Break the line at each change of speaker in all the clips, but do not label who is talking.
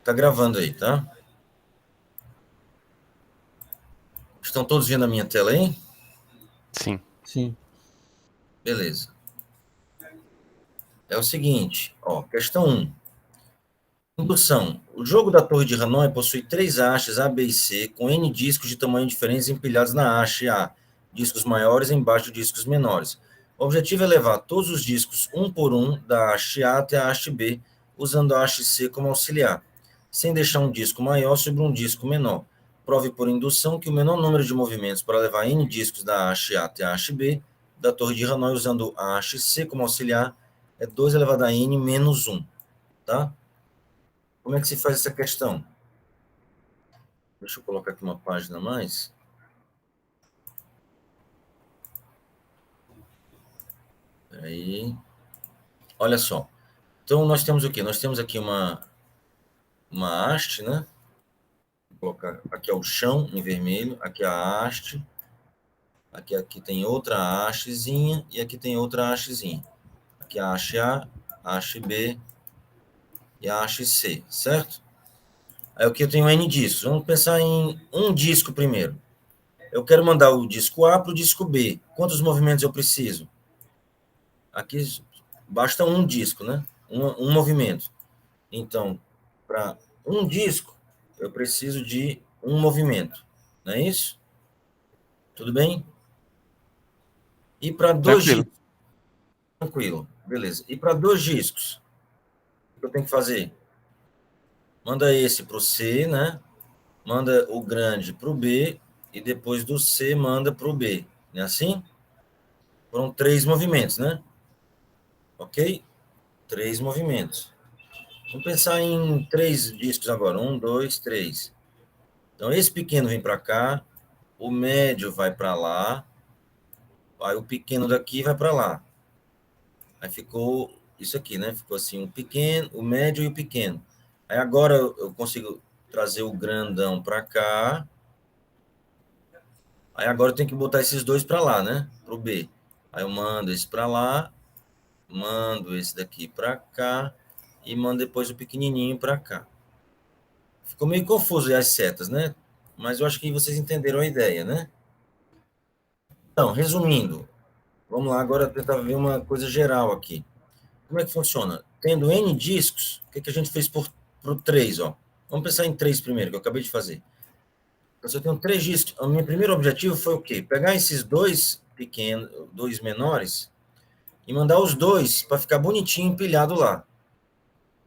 Tá gravando aí, tá? Estão todos vendo a minha tela aí?
Sim.
Sim.
Beleza. É o seguinte, ó, questão 1. Indução. O jogo da Torre de Hanoi possui 3 hastes A, B e C, com N discos de tamanho diferentes empilhados na haste A, discos maiores embaixo de discos menores. O objetivo é levar todos os discos, um por um, da haste A até a haste B, usando a haste C como auxiliar, sem deixar um disco maior sobre um disco menor. Prove por indução que o menor número de movimentos para levar N discos da haste A até a haste B da Torre de Hanoi usando a haste C como auxiliar é 2 elevado a N menos 1, tá? Como é que se faz essa questão? Deixa eu colocar aqui uma página a mais. Aí. Olha só. Então, nós temos o quê? Nós temos aqui uma haste, né? Vou colocar aqui é o chão em vermelho, aqui é a haste, aqui tem outra hastezinha e aqui tem outra hastezinha. Aqui é a haste A, a haste B e a haste C, certo? Aí aqui eu tenho N discos. Vamos pensar em um disco primeiro. Eu quero mandar o disco A para o disco B. Quantos movimentos eu preciso? Aqui basta um disco, né? Um movimento. Então, para um disco, eu preciso de um movimento. Não é isso? Tudo bem? E para dois
Tranquilo.
discos, tranquilo, beleza. E para 2 discos, o que eu tenho que fazer? Manda esse para o C, né? Manda o grande para o B e depois do C manda para o B. Não é assim? Foram 3 movimentos, né? Ok? 3 movimentos. Vamos pensar em 3 discos agora. 1, 2, 3. Então, esse pequeno vem para cá, o médio vai para lá, aí o pequeno daqui vai para lá. Aí ficou isso aqui, né? Ficou assim, o pequeno, o médio e o pequeno. Aí agora eu consigo trazer o grandão para cá. Aí agora eu tenho que botar esses dois para lá, né? Para o B. Aí eu mando esse para lá, mando esse daqui para cá e mando depois o pequenininho para cá. Ficou meio confuso as setas, né? Mas eu acho que vocês entenderam a ideia, né? Então, resumindo, vamos lá agora tentar ver uma coisa geral aqui. Como é que funciona? Tendo N discos, o que, que a gente fez por 3, ó? Vamos pensar em 3 primeiro, que eu acabei de fazer. Então, se eu tenho 3 discos, o meu primeiro objetivo foi o quê? Pegar esses 2 pequenos, 2 menores, e mandar os 2 para ficar bonitinho empilhado lá,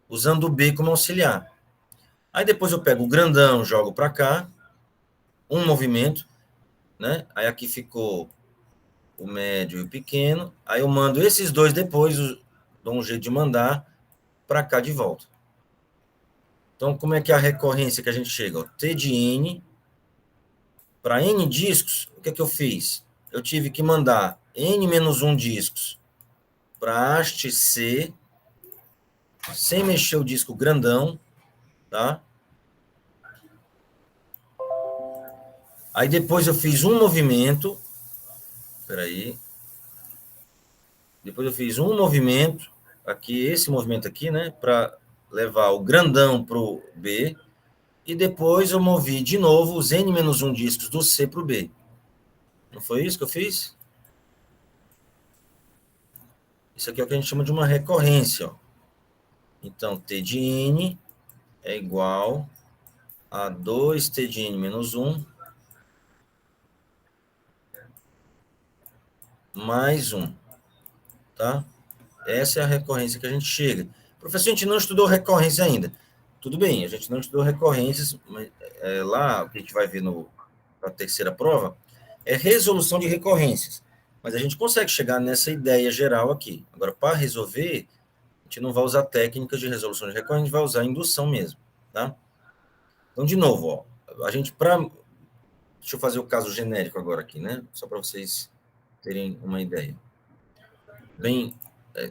usando o B como auxiliar. Aí depois eu pego o grandão, jogo para cá, um movimento, né? Aí aqui ficou o médio e o pequeno. Aí eu mando esses 2 depois, dou um jeito de mandar para cá de volta. Então, como é que é a recorrência que a gente chega? Ó, T de N, para N discos, o que é que eu fiz? Eu tive que mandar N menos 1 discos para a haste C, sem mexer o disco grandão, tá? Aí depois eu fiz um movimento, peraí, depois eu fiz um movimento, aqui, esse movimento aqui, né, para levar o grandão para o B, e depois eu movi de novo os N menos 1 discos do C para o B. Não foi isso que eu fiz? Isso aqui é o que a gente chama de uma recorrência, ó. Então, T de N é igual a 2T de N menos 1 mais 1, tá? Essa é a recorrência que a gente chega. Professor, a gente não estudou recorrência ainda. Tudo bem, a gente não estudou recorrências, mas lá, o que a gente vai ver na terceira prova, é resolução de recorrências. Mas a gente consegue chegar nessa ideia geral aqui. Agora, para resolver, a gente não vai usar técnicas de resolução de recorrência, a gente vai usar indução mesmo, tá? Então, de novo, ó, a gente, deixa eu fazer o caso genérico agora aqui, né? Só para vocês terem uma ideia. Bem,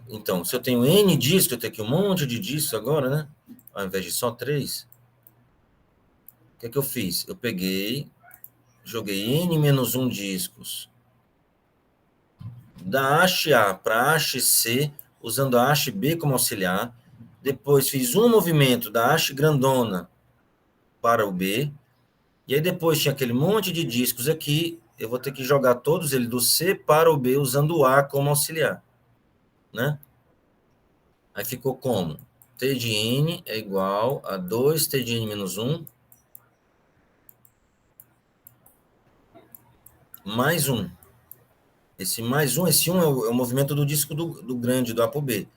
então, se eu tenho N discos, eu tenho aqui um monte de discos agora, né? Ao invés de só 3. O que é que eu fiz? Eu peguei, joguei N menos 1 discos da haste A para a haste C, usando a haste B como auxiliar. depois fiz um movimento da haste grandona para o B, e aí depois tinha aquele monte de discos aqui, eu vou ter que jogar todos eles do C para o B usando o A como auxiliar, né? Aí ficou como? T de N é igual a 2T de N menos 1 mais 1. Esse mais 1, esse 1 é o movimento do disco do grande, do A para o B.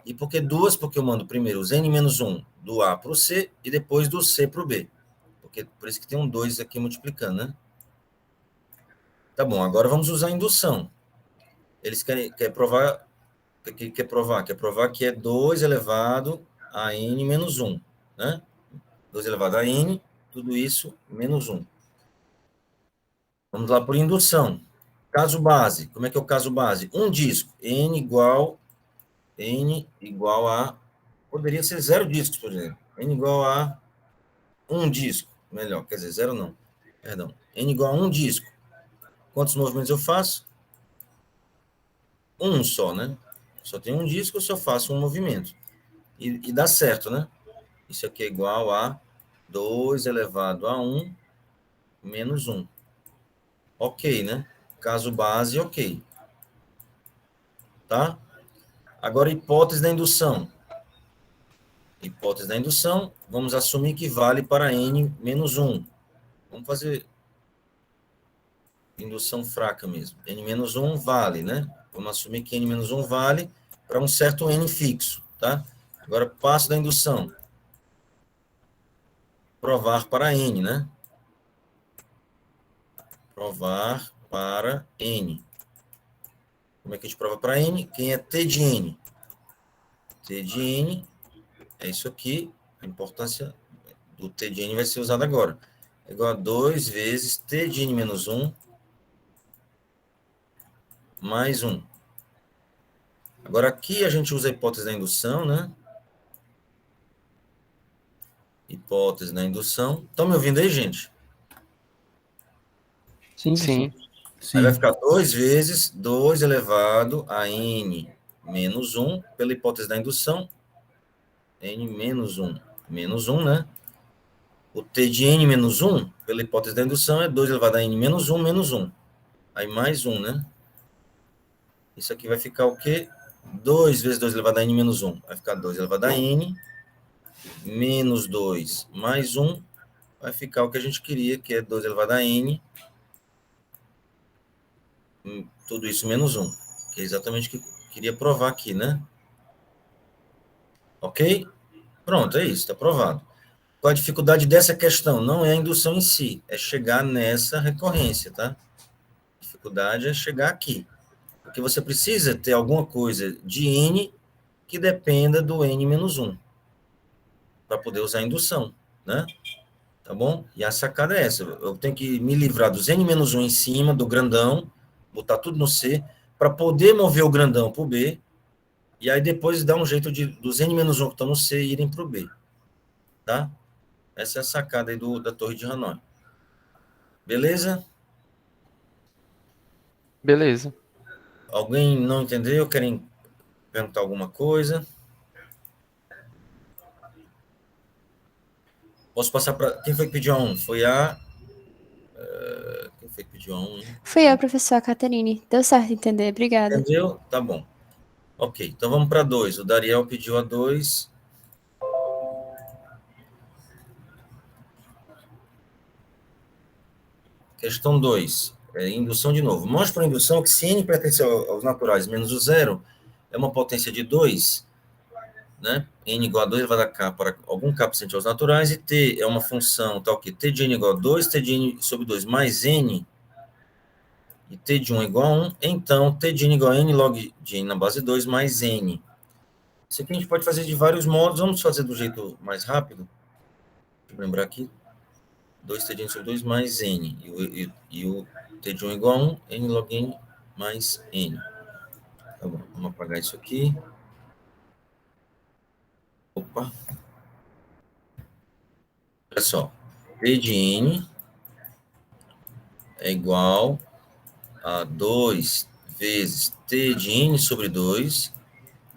E por que duas? Porque eu mando primeiro os N menos 1 do A para o C e depois do C para o B. Por isso que tem um 2 aqui multiplicando, né? Tá bom, agora vamos usar a indução. Eles querem provar, quer provar que é 2 elevado a N menos 1, né? 2 elevado a N, tudo isso menos 1. Vamos lá por indução. Caso base, como é que é o caso base? Um disco, N igual a, poderia ser 0 discos, por exemplo. N igual a um disco, melhor, quer dizer, 0 não, perdão. N igual a um disco. Quantos movimentos eu faço? Um só, né? Só tem um disco, eu só faço um movimento. E dá certo, né? Isso aqui é igual a 2 elevado a 1 menos 1. Ok, né? Caso base, ok. Tá? Agora, hipótese da indução. Hipótese da indução, vamos assumir que vale para n menos 1. Vamos fazer indução fraca mesmo. N menos 1 vale, né? Vamos assumir que n menos 1 vale para um certo n fixo, tá? Agora, passo da indução. Provar para n, né? Provar para n. Como é que a gente prova para n? Quem é t de n? T de n é isso aqui. A importância do t de n vai ser usada agora. É igual a 2 vezes t de n menos 1 mais 1. Agora, aqui a gente usa a hipótese da indução, né? Hipótese da indução. Estão me ouvindo aí, gente?
Sim,
Sim.
Aí vai
Sim.
ficar 2 vezes 2 elevado a n menos 1, pela hipótese da indução, n menos 1, né? O t de n menos 1, pela hipótese da indução, é 2 elevado a n menos 1, menos 1. Aí mais 1, né? Isso aqui vai ficar o quê? 2 vezes 2 elevado a n menos 1. Vai ficar 2 elevado a n, menos 2 mais 1. Vai ficar o que a gente queria, que é 2 elevado a n, tudo isso menos 1. Que é exatamente o que eu queria provar aqui, né? Ok? Pronto, é isso, está provado. Qual a dificuldade dessa questão? Não é a indução em si, é chegar nessa recorrência, tá? A dificuldade é chegar aqui. Porque você precisa ter alguma coisa de n que dependa do n menos 1 para poder usar a indução, né? Tá bom? E a sacada é essa. Eu tenho que me livrar dos n menos 1 em cima, do grandão, botar tudo no C, para poder mover o grandão para o B, e aí depois dar um jeito dos n menos 1 que estão no C irem para o B. Tá? Essa é a sacada aí da Torre de Hanoi. Beleza?
Beleza.
Alguém não entendeu? Querem perguntar alguma coisa? Posso passar para... Quem foi que pediu a 1? Foi a... Quem foi que pediu a 1?
Fui eu, professora Caterine. Deu certo entender, obrigada.
Entendeu? Tá bom. Ok, então vamos para 2. O Dariel pediu a 2. Questão 2. Indução de novo. Mostre para a indução que se n pertence aos naturais menos o zero, é uma potência de 2, né? N igual a 2 elevado a k para algum k pertence aos naturais, e t é uma função tal que t de n igual a 2, t de n sobre 2 mais n, e t de 1 igual a 1, então t de n igual a n log de n na base 2 mais n. Isso aqui a gente pode fazer de vários modos, vamos fazer do jeito mais rápido. Deixa eu lembrar aqui. 2t de n sobre 2 mais n, e o t de 1 igual a 1, n log n mais n. Tá bom, vamos apagar isso aqui. Opa. Olha só, t de n é igual a 2 vezes t de n sobre 2.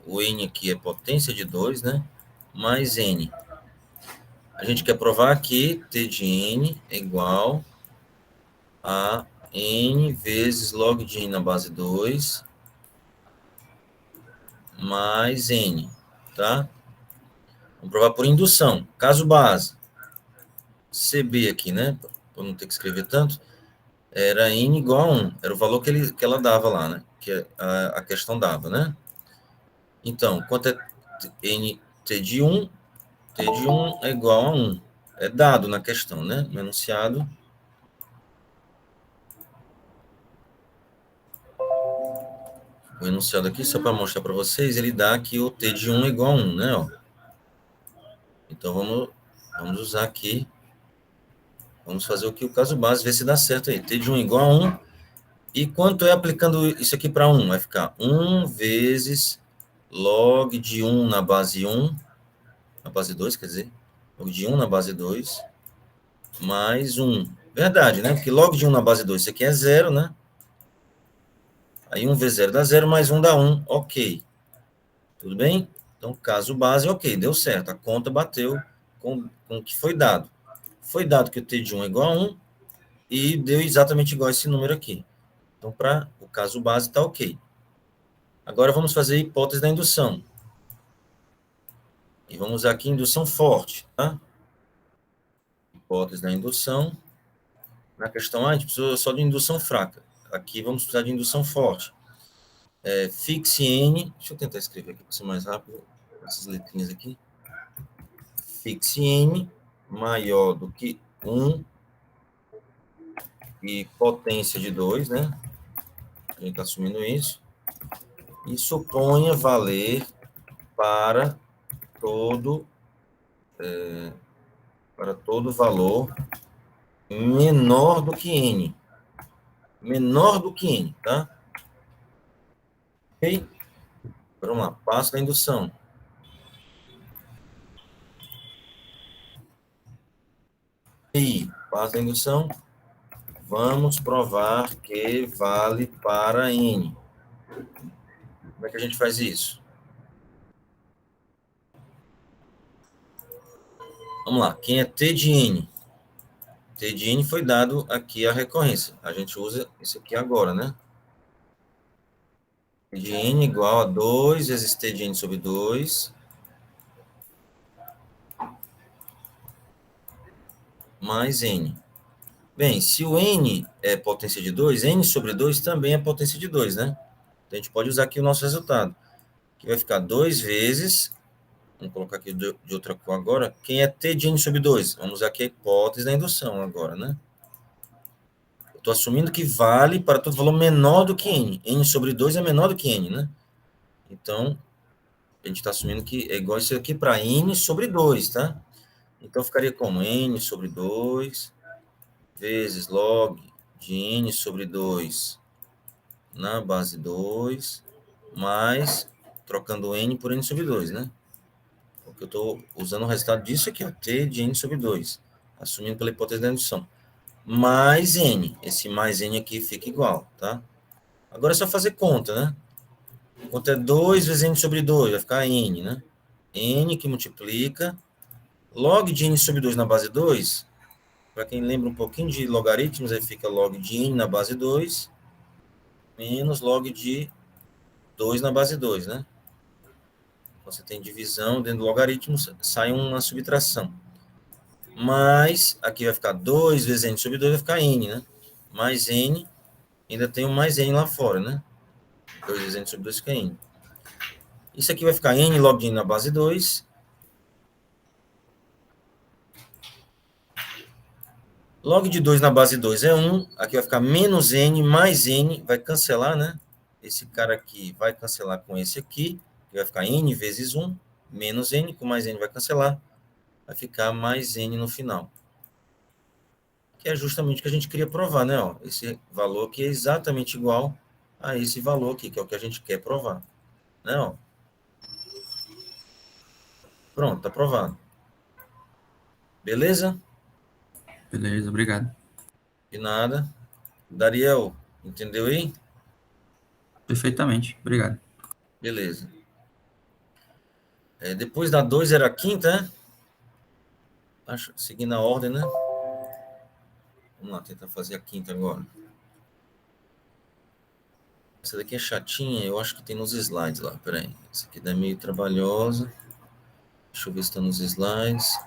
O n aqui é potência de 2, né? mais N. A gente quer provar que T de N é igual a N vezes log de N na base 2 mais N, tá? Vamos provar por indução. Caso base, CB aqui, né? Para não ter que escrever tanto, era N igual a 1. Era o valor que ela dava lá, né? Que a questão dava, né? Então, quanto é N T de 1? T de 1 é igual a 1. É dado na questão, né? No enunciado. O enunciado aqui, só para mostrar para vocês, ele dá que o T de 1 é igual a 1, né? Ó. Então, vamos usar aqui. Vamos fazer o que o caso base, ver se dá certo aí. T de 1 igual a 1. E quanto é aplicando isso aqui para 1? Vai ficar 1 vezes log de 1 na base 1, na base 2, quer dizer, log de 1 na base 2, mais 1. Verdade, né? Porque log de 1 na base 2, isso aqui é 0, né? Aí 1 vezes 0 dá 0, mais 1 dá 1. Ok. Tudo bem? Então, caso base, ok, deu certo. A conta bateu com o que foi dado. Foi dado que o T de 1 é igual a 1 e deu exatamente igual a esse número aqui. Então, para o caso base, está ok. Agora, vamos fazer a hipótese da indução. E vamos usar aqui indução forte, tá? Hipótese da indução. Na questão A, a gente precisa só de indução fraca. Aqui, vamos precisar de indução forte. Fixe N. Deixa eu tentar escrever aqui para ser mais rápido. Essas letrinhas aqui. Fixe N maior do que 1 e potência de 2, né? A gente está assumindo isso. E suponha valer para todo valor menor do que n. Menor do que n, tá? Ok? Vamos lá, passo da indução. E passo da indução. Vamos provar que vale para n. Como é que a gente faz isso? Vamos lá, quem é T de n? T de n foi dado aqui a recorrência. A gente usa isso aqui agora, né? T de n igual a 2 vezes T de n sobre 2 mais n. Bem, se o n é potência de 2, n sobre 2 também é potência de 2, né? Então, a gente pode usar aqui o nosso resultado, que vai ficar 2 vezes, vamos colocar aqui de outra cor agora, quem é T de n sobre 2? Vamos usar aqui a hipótese da indução agora, né? Eu estou assumindo que vale para todo valor menor do que n. N sobre 2 é menor do que n, né? Então, a gente está assumindo que é igual isso aqui para n sobre 2, tá? Então, ficaria como n sobre 2 vezes log de n sobre 2 na base 2, mais, trocando n por n sobre 2, né? Porque eu estou usando o resultado disso aqui, ó, t de n sobre 2, assumindo pela hipótese da indução. Mais n, esse mais n aqui fica igual, tá? Agora é só fazer conta, né? Conta é 2 vezes n sobre 2, vai ficar n, né? N que multiplica, log de n sobre 2 na base 2, para quem lembra um pouquinho de logaritmos, aí fica log de n na base 2, menos log de 2 na base 2, né? Você tem divisão dentro do logaritmo, sai uma subtração. Mas, aqui vai ficar 2 vezes n sobre 2, vai ficar n, né? Mais n, ainda tem um mais n lá fora, né? 2 vezes n sobre 2 fica n. Isso aqui vai ficar n log de n na base 2. Log de 2 na base 2 é 1. Aqui vai ficar menos n mais n, vai cancelar, né? Esse cara aqui vai cancelar com esse aqui, que vai ficar n vezes 1, menos n, com mais n vai cancelar, vai ficar mais n no final. Que é justamente o que a gente queria provar, né? Ó, esse valor aqui é exatamente igual a esse valor aqui, que é o que a gente quer provar. Né? Ó. Pronto, tá provado. Beleza?
Beleza, obrigado.
De nada. Dariel, entendeu aí?
Perfeitamente, obrigado.
Beleza. Depois da 2 era a quinta, né? Acho, seguindo a ordem, né? Vamos lá, tentar fazer a quinta agora. Essa daqui é chatinha, eu acho que tem nos slides lá. Peraí, essa aqui é meio trabalhosa. Deixa eu ver se está nos slides.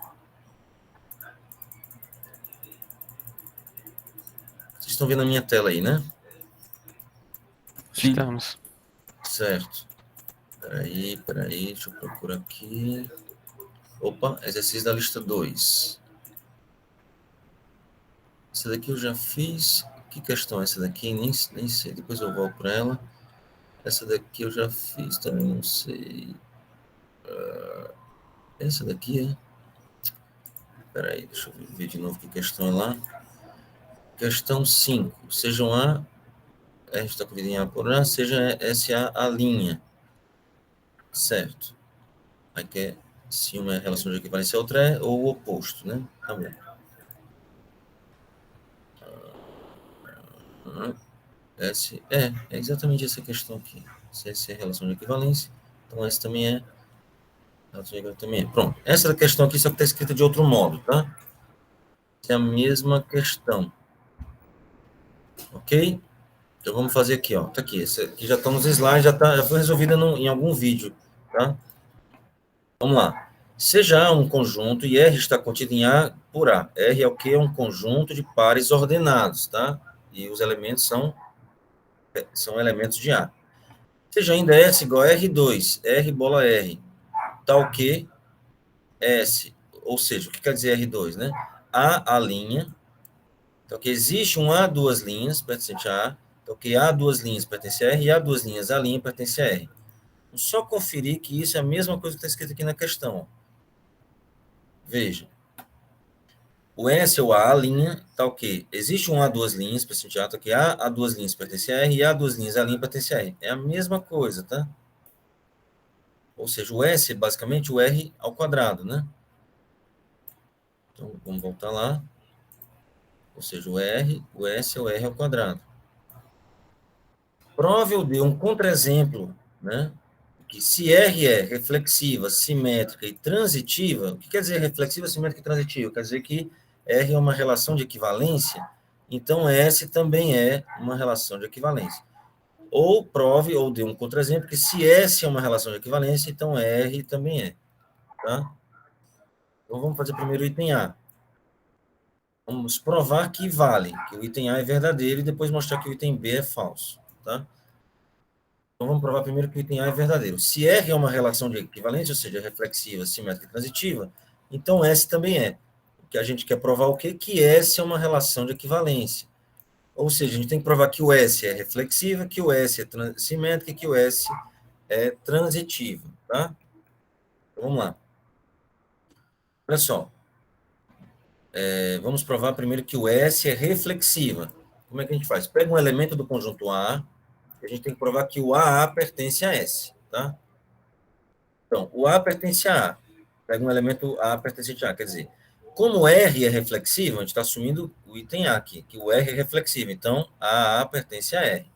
Vocês estão vendo a minha tela aí, né?
Sim.
Estamos.
Certo. Peraí, deixa eu procurar aqui. Opa, exercício da lista 2. Essa daqui eu já fiz. Que questão é essa daqui? Nem sei. Depois eu volto para ela. Essa daqui eu já fiz também, não sei. Essa daqui é? Peraí, deixa eu ver de novo que questão é lá. Questão 5. Sejam A, R está dividido em A por A, seja SA a linha. Certo. Aí quer se uma é relação de equivalência a outra é, ou o oposto, né? Tá bom. É exatamente essa questão aqui. Se essa é relação de equivalência, então essa também é relação de equivalência também é. Pronto. Essa questão aqui só que está escrita de outro modo, tá? É a mesma questão. Ok? Então vamos fazer aqui, ó. Tá aqui. Essa aqui já está nos slides, já foi resolvida em algum vídeo, tá? Vamos lá. Seja A um conjunto e R está contido em A por A. R é o que? É um conjunto de pares ordenados, tá? E os elementos são elementos de A. Seja ainda S igual a R2, R bola R, tal que S, ou seja, o que quer dizer R2, né? A linha, então que existe um A duas linhas pertencente a A, então que A duas linhas pertence a R e A duas linhas a linha pertence a R. Só conferir que isso é a mesma coisa que está escrito aqui na questão. Veja. O S ou a linha, tá o quê? Existe um A duas linhas, pertence a, tá que A duas linhas pertence a R e A duas linhas a linha pertence a R. É a mesma coisa, tá? Ou seja, o S é basicamente o R ao quadrado, né? Então, vamos voltar lá. Ou seja, o S é o R ao quadrado. Prove ou dê um contra-exemplo, né? Que se R é reflexiva, simétrica e transitiva, o que quer dizer reflexiva, simétrica e transitiva? Quer dizer que R é uma relação de equivalência, então S também é uma relação de equivalência. Ou prove ou dê um contra-exemplo que se S é uma relação de equivalência, então R também é. Tá? Então vamos fazer primeiro o item A. Vamos provar que vale, que o item A é verdadeiro e depois mostrar que o item B é falso. Tá? Então, vamos provar primeiro que o item A é verdadeiro. Se R é uma relação de equivalência, ou seja, reflexiva, simétrica e transitiva, então S também é. O que a gente quer provar o quê? Que S é uma relação de equivalência. Ou seja, a gente tem que provar que o S é reflexiva, que o S é simétrica e que o S é transitiva. Tá? Então, vamos lá. Olha só. Vamos provar primeiro que o S é reflexiva. Como é que a gente faz? Pega um elemento do conjunto A, a gente tem que provar que o AA pertence a S, tá? Então, o A pertence a A. Pega um elemento A pertencente a A, quer dizer, como R é reflexivo, a gente está assumindo o item A aqui, que o R é reflexivo, então a A pertence a R,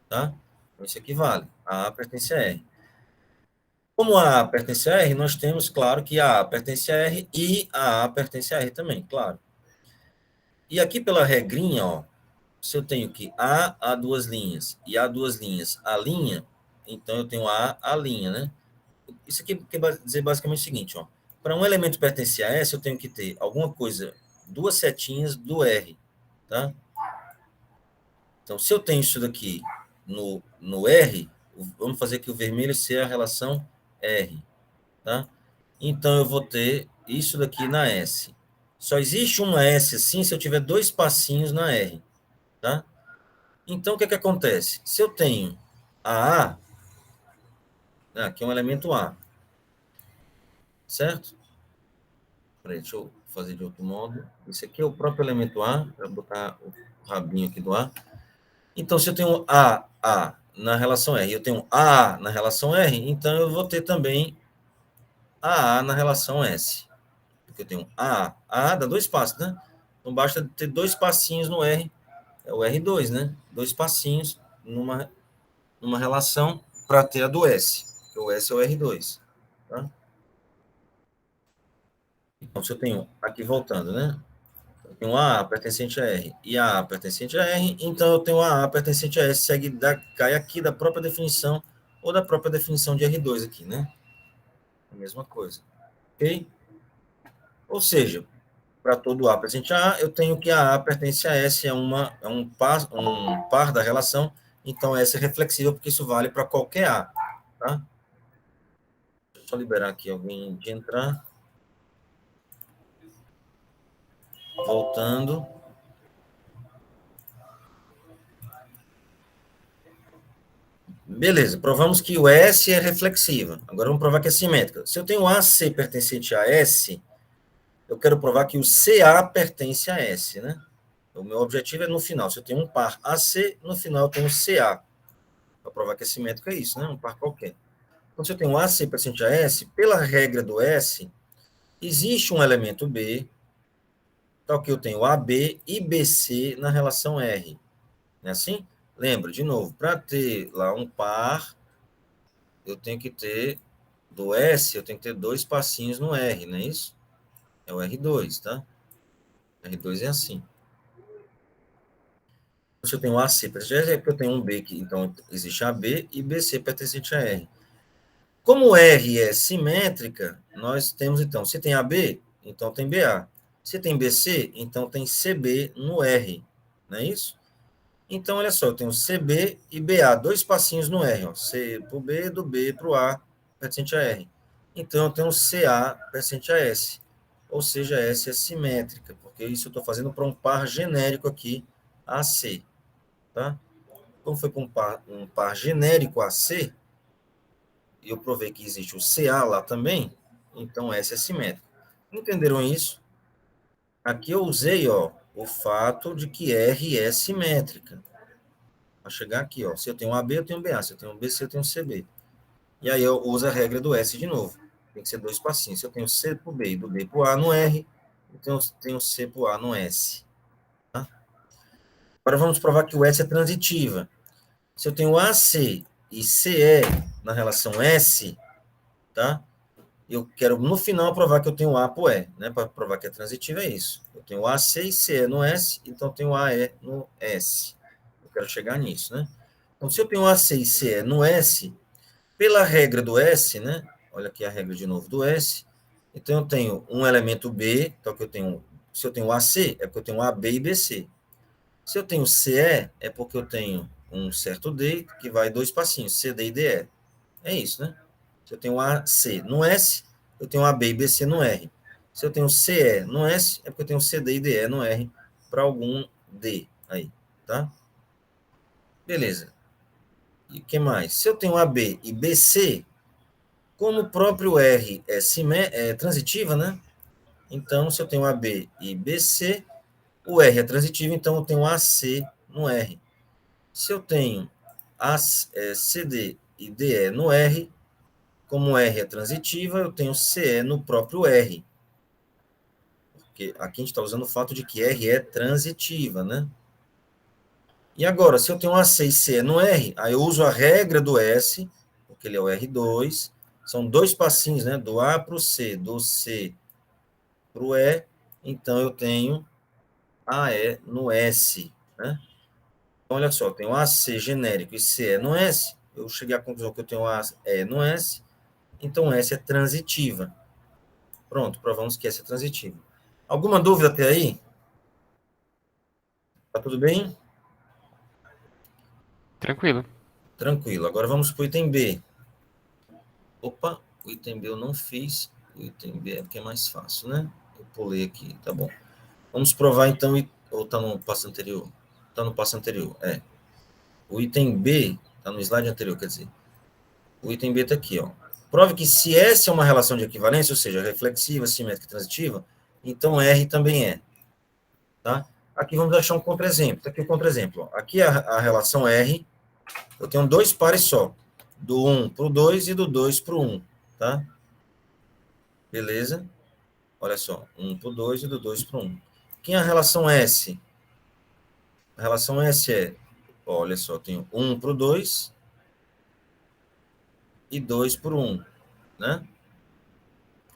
tá? Então, isso aqui vale, a A pertence a R. Como a A pertence a R, nós temos, claro, que a A pertence a R e a A pertence a R também, claro. E aqui pela regrinha, ó, se eu tenho que A duas linhas e A duas linhas a linha, então eu tenho a linha, né? Isso aqui quer dizer basicamente o seguinte, ó. Para um elemento pertencer a S, eu tenho que ter alguma coisa, duas setinhas do R, tá? Então, se eu tenho isso daqui no R, vamos fazer que o vermelho seja a relação R, tá? Então, eu vou ter isso daqui na S. Só existe uma S assim se eu tiver dois passinhos na R, tá? Então, o que acontece? Se eu tenho a A, né, aqui é um elemento A, certo? Peraí, deixa eu fazer de outro modo. Esse aqui é o próprio elemento A, para botar o rabinho aqui do A. Então, se eu tenho A na relação R, eu tenho A na relação R, então eu vou ter também A na relação S. Porque eu tenho A dá dois passos, né? Então, basta ter dois passinhos no R, é o R2, né? Dois passinhos numa relação para ter a do S, que o S é o R2, tá? Então, se eu tenho, aqui voltando, né? Eu tenho AA pertencente a R e AA pertencente a R, então eu tenho AA pertencente a S, cai aqui da própria definição, ou da própria definição de R2 aqui, né? A mesma coisa. Ok? Ou seja, para todo A pertencente a A, eu tenho que a A pertence a S, é um par da relação, então S é reflexiva, porque isso vale para qualquer A. Tá? Deixa eu só liberar aqui alguém de entrar. Voltando. Beleza, provamos que o S é reflexiva. Agora vamos provar que é simétrica. Se eu tenho AC pertencente a S, eu quero provar que o CA pertence a S, né? O meu objetivo é no final. Se eu tenho um par AC, no final eu tenho CA. Para provar que é simétrica é isso, né? Um par qualquer. Então, se eu tenho AC pertencente a S, pela regra do S, existe um elemento B, tal que eu tenho AB e BC na relação R. Não é assim? Lembra, de novo, para ter lá um par, eu tenho que ter, do S, eu tenho que ter dois passinhos no R, não é isso? É o R2, tá? R2 é assim. Se eu tenho AC pertencente a R, é porque eu tenho um B, que então existe AB e BC pertencente a R. Como R é simétrica, nós temos, então, se tem AB, então tem BA. Se tem BC, então tem CB no R, não é isso? Então, olha só, eu tenho CB e BA, dois passinhos no R, ó, C para o B, do B para o A, pertencente a R. Então, eu tenho CA pertencente a S, ou seja, S é simétrica, porque isso eu estou fazendo para um par genérico aqui, AC, tá? Como foi para um par genérico AC, e eu provei que existe o CA lá também, então S é simétrico. Entenderam isso? Aqui eu usei, ó, o fato de que R é simétrica. Para chegar aqui, ó, se eu tenho AB, eu tenho BA, se eu tenho BC, eu tenho CB. E aí eu uso a regra do S de novo. Tem que ser dois passinhos. Se eu tenho C para o B e do B para o A no R, então eu tenho C para o A no S. Tá? Agora vamos provar que o S é transitiva. Se eu tenho AC e CE na relação S, tá? Eu quero, no final, provar que eu tenho A por E, né? Para provar que é transitiva, é isso. Eu tenho AC e CE no S, então eu tenho AE no S. Eu quero chegar nisso, né? Então, se eu tenho AC e CE no S, pela regra do S, né? Olha aqui a regra de novo do S. Então, eu tenho um elemento B, então que eu tenho, se eu tenho AC, é porque eu tenho AB e BC. Se eu tenho CE, é porque eu tenho um certo D que vai dois passinhos, CD e DE. É isso, né? Se eu tenho AC no S, eu tenho AB e BC no R. Se eu tenho CE no S, é porque eu tenho CD e DE no R para algum D aí, tá? Beleza. E o que mais? Se eu tenho AB e BC, como o próprio R é transitiva, né? Então, se eu tenho AB e BC, o R é transitivo, então eu tenho AC no R. Se eu tenho CD e DE no R, como R é transitiva, eu tenho CE no próprio R. Porque aqui a gente está usando o fato de que R é transitiva, né? E agora, se eu tenho AC e CE no R, aí eu uso a regra do S, porque ele é o R2, são dois passinhos, né? Do A para o C, do C para o E, então eu tenho AE no S, né? Então, olha só, eu tenho AC genérico e CE no S, eu cheguei à conclusão que eu tenho AE no S, então S é transitiva. Pronto, provamos que S é transitiva. Alguma dúvida até aí? Tá tudo bem?
Tranquilo.
Tranquilo. Agora vamos para o item B. Opa, o item B eu não fiz. O item B é porque é mais fácil, né? Eu pulei aqui, tá bom. Vamos provar então, ou tá no passo anterior? Tá no passo anterior, é. O item B, tá no slide anterior, quer dizer. O item B tá aqui, ó. Prove que se S é uma relação de equivalência, ou seja, reflexiva, simétrica e transitiva, então R também é, tá? Aqui vamos achar um contra-exemplo. Tá aqui o contra-exemplo. Aqui a relação R, eu tenho dois pares só, do 1 para o 2 e do 2 para o 1, tá? Beleza? Olha só, 1 para o 2 e do 2 para o 1. Quem é a relação S? A relação S é, olha só, eu tenho 1 para o 2 e 2 para o 1, né?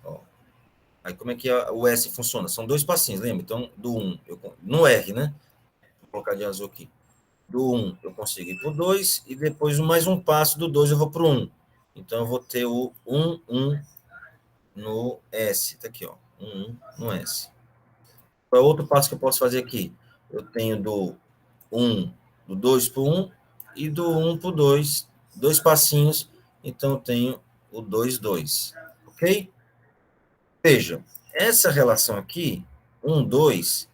Ó. Aí como é que o S funciona? São dois passinhos, lembra? Então, do 1, no R, né? Vou colocar de azul aqui. Do 1 eu consigo ir para o 2, e depois mais um passo do 2 eu vou para o 1. Então, eu vou ter o 1, 1 no S. Tá aqui, ó. 1, 1 no S. Qual é outro passo que eu posso fazer aqui? Eu tenho do 2 para o 1 e do 1 para o 2, dois passinhos. Então, eu tenho o 2, 2. Ok? Veja, essa relação aqui, 1, 2,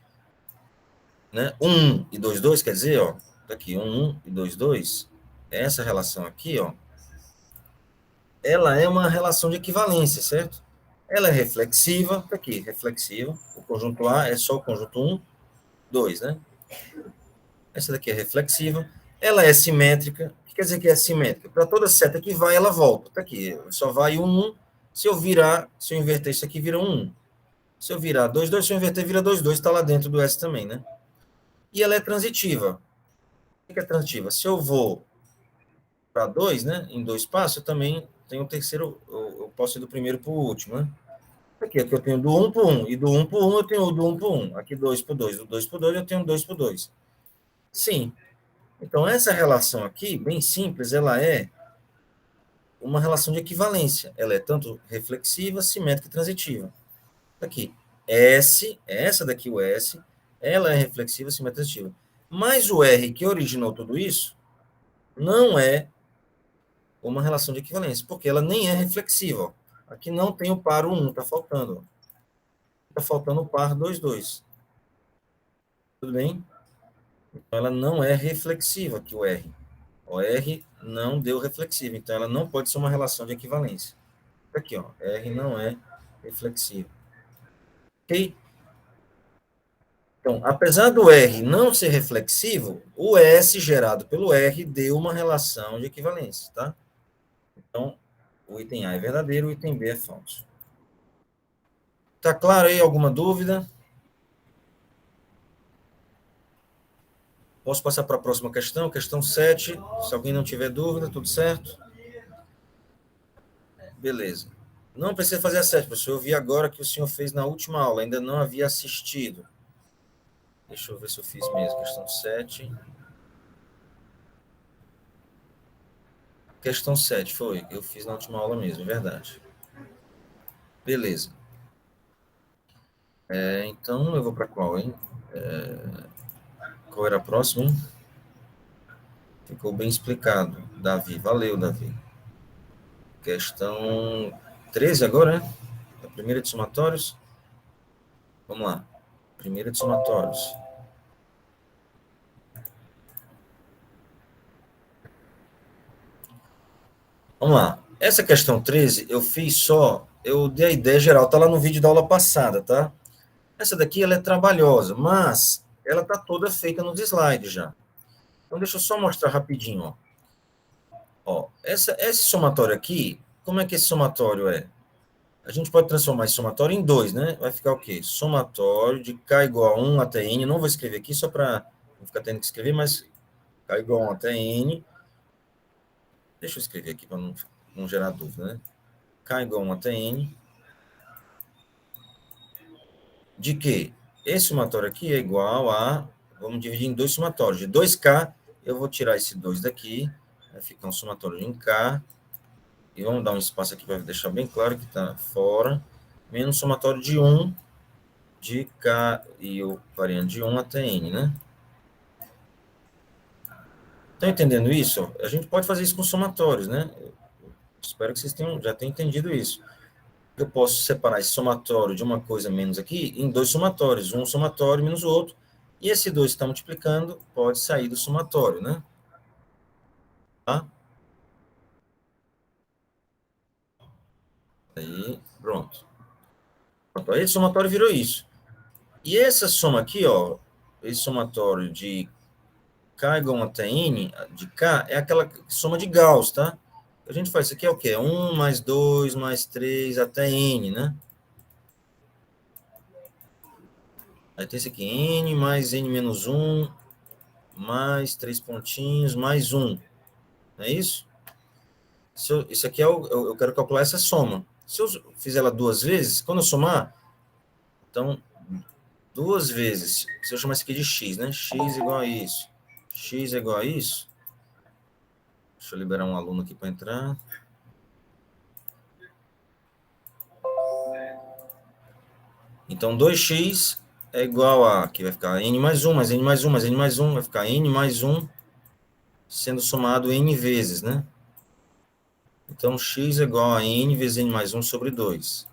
né? 1 e 2, 2, quer dizer, ó, tá aqui, 1 e 2, 2, essa relação aqui, ó, ela é uma relação de equivalência, certo? Ela é reflexiva, tá aqui, reflexiva, o conjunto A é só o conjunto 1, 2, né? Essa daqui é reflexiva, ela é simétrica. O que quer dizer que é simétrica? Para toda seta que vai, ela volta, tá aqui, só vai 1, 1, se eu inverter isso aqui, vira 1, 1. Se eu virar 2, 2, se eu inverter, vira 2, 2, está lá dentro do S também, né? E ela é transitiva. O que é transitiva? Se eu vou para 2, né, em 2 passos, eu também tenho o terceiro, eu posso ir do primeiro para o último, né? Aqui eu tenho do 1 para 1, e do 1 para 1 eu tenho o do 1 para 1. Aqui 2 para 2, do 2 para 2 eu tenho 2 para 2. Sim. Então, essa relação aqui, bem simples, ela é uma relação de equivalência. Ela é tanto reflexiva, simétrica e transitiva. Aqui, S, essa daqui, o S, ela é reflexiva, simétrica e transitiva. Mas o R que originou tudo isso não é uma relação de equivalência, porque ela nem é reflexiva. Ó. Aqui não tem o par 1, está faltando. Está faltando o par 2, 2. Tudo bem? Então, ela não é reflexiva, aqui o R. O R não deu reflexiva, então ela não pode ser uma relação de equivalência. Aqui, ó, R não é reflexiva. Ok? Então, apesar do R não ser reflexivo, o S gerado pelo R deu uma relação de equivalência, tá? Então, o item A é verdadeiro, o item B é falso. Tá claro aí alguma dúvida? Posso passar para a próxima questão? Questão 7. Se alguém não tiver dúvida, tudo certo? Beleza. Não precisa fazer a 7, professor. Eu vi agora que o senhor fez na última aula, ainda não havia assistido. Deixa eu ver se eu fiz mesmo. Questão 7. Questão 7, foi. Eu fiz na última aula mesmo, é verdade. Beleza. Então, eu vou para qual, hein? Qual era a próxima, hein? Ficou bem explicado, Davi. Valeu, Davi. Questão 13 agora, né? A primeira de somatórios. Vamos lá. Primeira de somatórios. Vamos lá. Essa questão 13, eu fiz só... Eu dei a ideia geral, tá lá no vídeo da aula passada, tá? Essa daqui, ela é trabalhosa, mas ela tá toda feita nos slides já. Então, deixa eu só mostrar rapidinho, ó. Ó, esse somatório aqui, como é que esse somatório é? A gente pode transformar esse somatório em 2, né? Vai ficar o quê? Somatório de K igual a 1 até N. Não vou escrever aqui só para não ficar tendo que escrever, mas K igual a 1 até N. Deixa eu escrever aqui para não gerar dúvida, né? K igual a 1 até N. De que? Esse somatório aqui é igual a... Vamos dividir em dois somatórios. De 2K, eu vou tirar esse 2 daqui. Vai ficar um somatório em K. E vamos dar um espaço aqui para deixar bem claro que está fora. Menos somatório de 1 de K e o variando de 1 até N, né? Estão entendendo isso? A gente pode fazer isso com somatórios, né? Eu espero que vocês já tenham entendido isso. Eu posso separar esse somatório de uma coisa menos aqui em dois somatórios. Um somatório menos o outro. E esse 2 que está multiplicando pode sair do somatório, né? Tá? Aí, pronto. Aí, esse somatório virou isso. E essa soma aqui, ó, esse somatório de K igual a 1 até N, de K, é aquela soma de Gauss, tá? A gente faz isso aqui é o quê? 1 mais 2 mais 3 até N, né? Aí tem esse aqui, N mais N menos 1, mais 3 pontinhos, mais 1. Não é isso? Isso aqui eu quero calcular essa soma. Se eu fizer ela duas vezes, quando eu somar, Então, duas vezes, se eu chamar isso aqui de x, né? X igual a isso. X igual a isso. Deixa eu liberar um aluno aqui para entrar. Então, 2x é igual a... Aqui vai ficar n mais 1, mais n mais 1, mais n mais 1. Vai ficar n mais 1 sendo somado n vezes, né? Então, x é igual a n vezes n mais 1 sobre 2.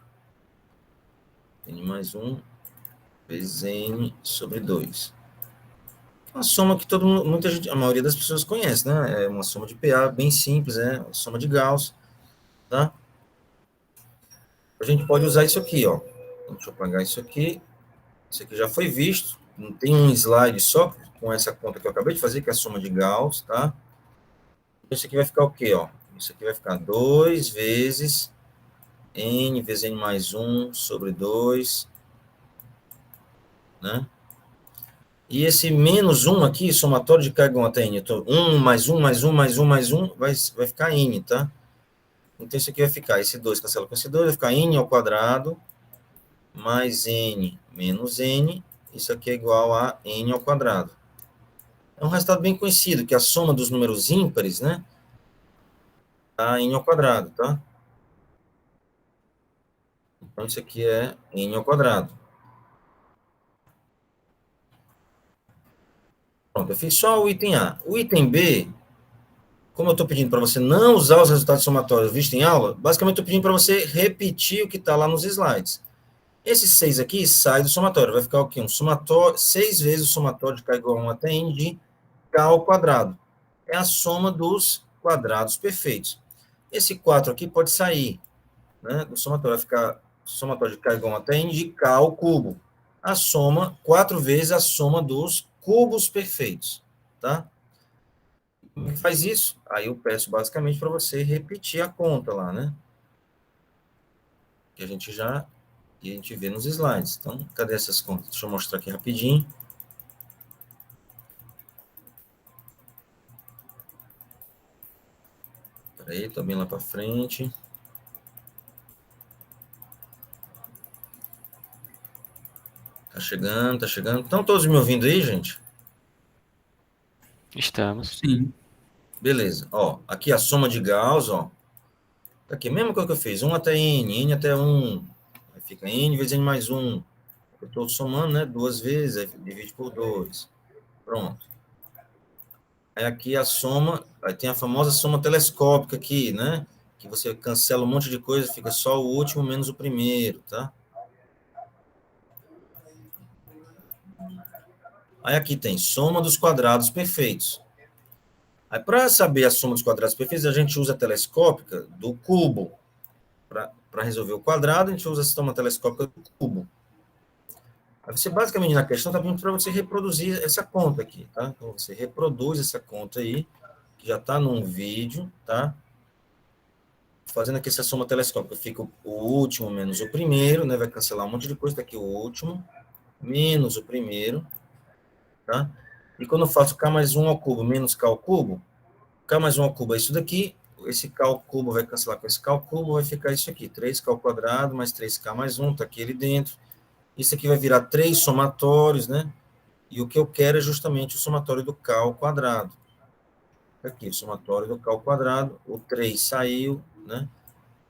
N mais 1 vezes n sobre 2. Uma soma que muita gente, a maioria das pessoas conhece, né? É uma soma de PA bem simples, é uma soma de Gauss, tá? A gente pode usar isso aqui, ó. Deixa eu apagar isso aqui. Isso aqui já foi visto. Não tem um slide só com essa conta que eu acabei de fazer, que é a soma de Gauss, tá? Isso aqui vai ficar o quê, ó? Isso aqui vai ficar 2 vezes n vezes n mais 1 sobre 2, né? E esse menos 1 aqui, somatório de carga até n, 1 mais 1 mais 1 mais 1 mais 1, vai ficar n, tá? Então, isso aqui vai ficar, esse 2 cancela com esse 2, vai ficar n ao quadrado mais n menos n, isso aqui é igual a n ao quadrado. É um resultado bem conhecido, que é a soma dos números ímpares, né, a n ao quadrado, tá? Então, isso aqui é n ao quadrado. Pronto, eu fiz só o item A. O item B, como eu estou pedindo para você não usar os resultados somatórios vistos em aula, basicamente estou pedindo para você repetir o que está lá nos slides. Esse 6 aqui sai do somatório, vai ficar o quê? Um somatório, 6 vezes o somatório de k igual a 1 até n de k ao quadrado. É a soma dos quadrados perfeitos. Esse 4 aqui pode sair, né, do somatório, vai ficar somatório de k igual a 1 até n de k ao cubo. A soma, 4 vezes a soma dos cubos perfeitos, tá? Como é que faz isso? Aí eu peço basicamente para você repetir a conta lá, né? Que a gente vê nos slides. Então, cadê essas contas? Deixa eu mostrar aqui rapidinho. Peraí, estou bem lá para frente. Tá chegando, tá chegando. Estão todos me ouvindo aí, gente?
Estamos.
Sim.
Beleza. Ó, aqui a soma de Gauss, ó. Tá aqui, mesma coisa que eu fiz. 1 até n até 1. Aí fica n vezes n mais 1. Eu estou somando, né? Duas vezes, aí divide por 2. Pronto. Aí aqui a soma, aí tem a famosa soma telescópica aqui, né? Que você cancela um monte de coisa, fica só o último menos o primeiro, tá? Aí aqui tem soma dos quadrados perfeitos. Aí para saber a soma dos quadrados perfeitos, a gente usa a telescópica do cubo. Para resolver o quadrado, a gente usa a soma telescópica do cubo. Aí você, basicamente, na questão, está pedindo para você reproduzir essa conta aqui, tá? Então, você reproduz essa conta aí, que já está num vídeo, tá? Fazendo aqui essa soma telescópica, fica o último menos o primeiro, né? Vai cancelar um monte de coisa, tá aqui o último, menos o primeiro, tá? E quando eu faço k mais 1 ao cubo menos k ao cubo, k mais 1 ao cubo é isso daqui, esse k ao cubo vai cancelar com esse k ao cubo, vai ficar isso aqui, 3k ao quadrado mais 3k mais 1, tá aqui ele dentro. Isso aqui vai virar 3 somatórios, né? E o que eu quero é justamente o somatório do k ao quadrado. Aqui, o somatório do k ao quadrado, o 3 saiu, né?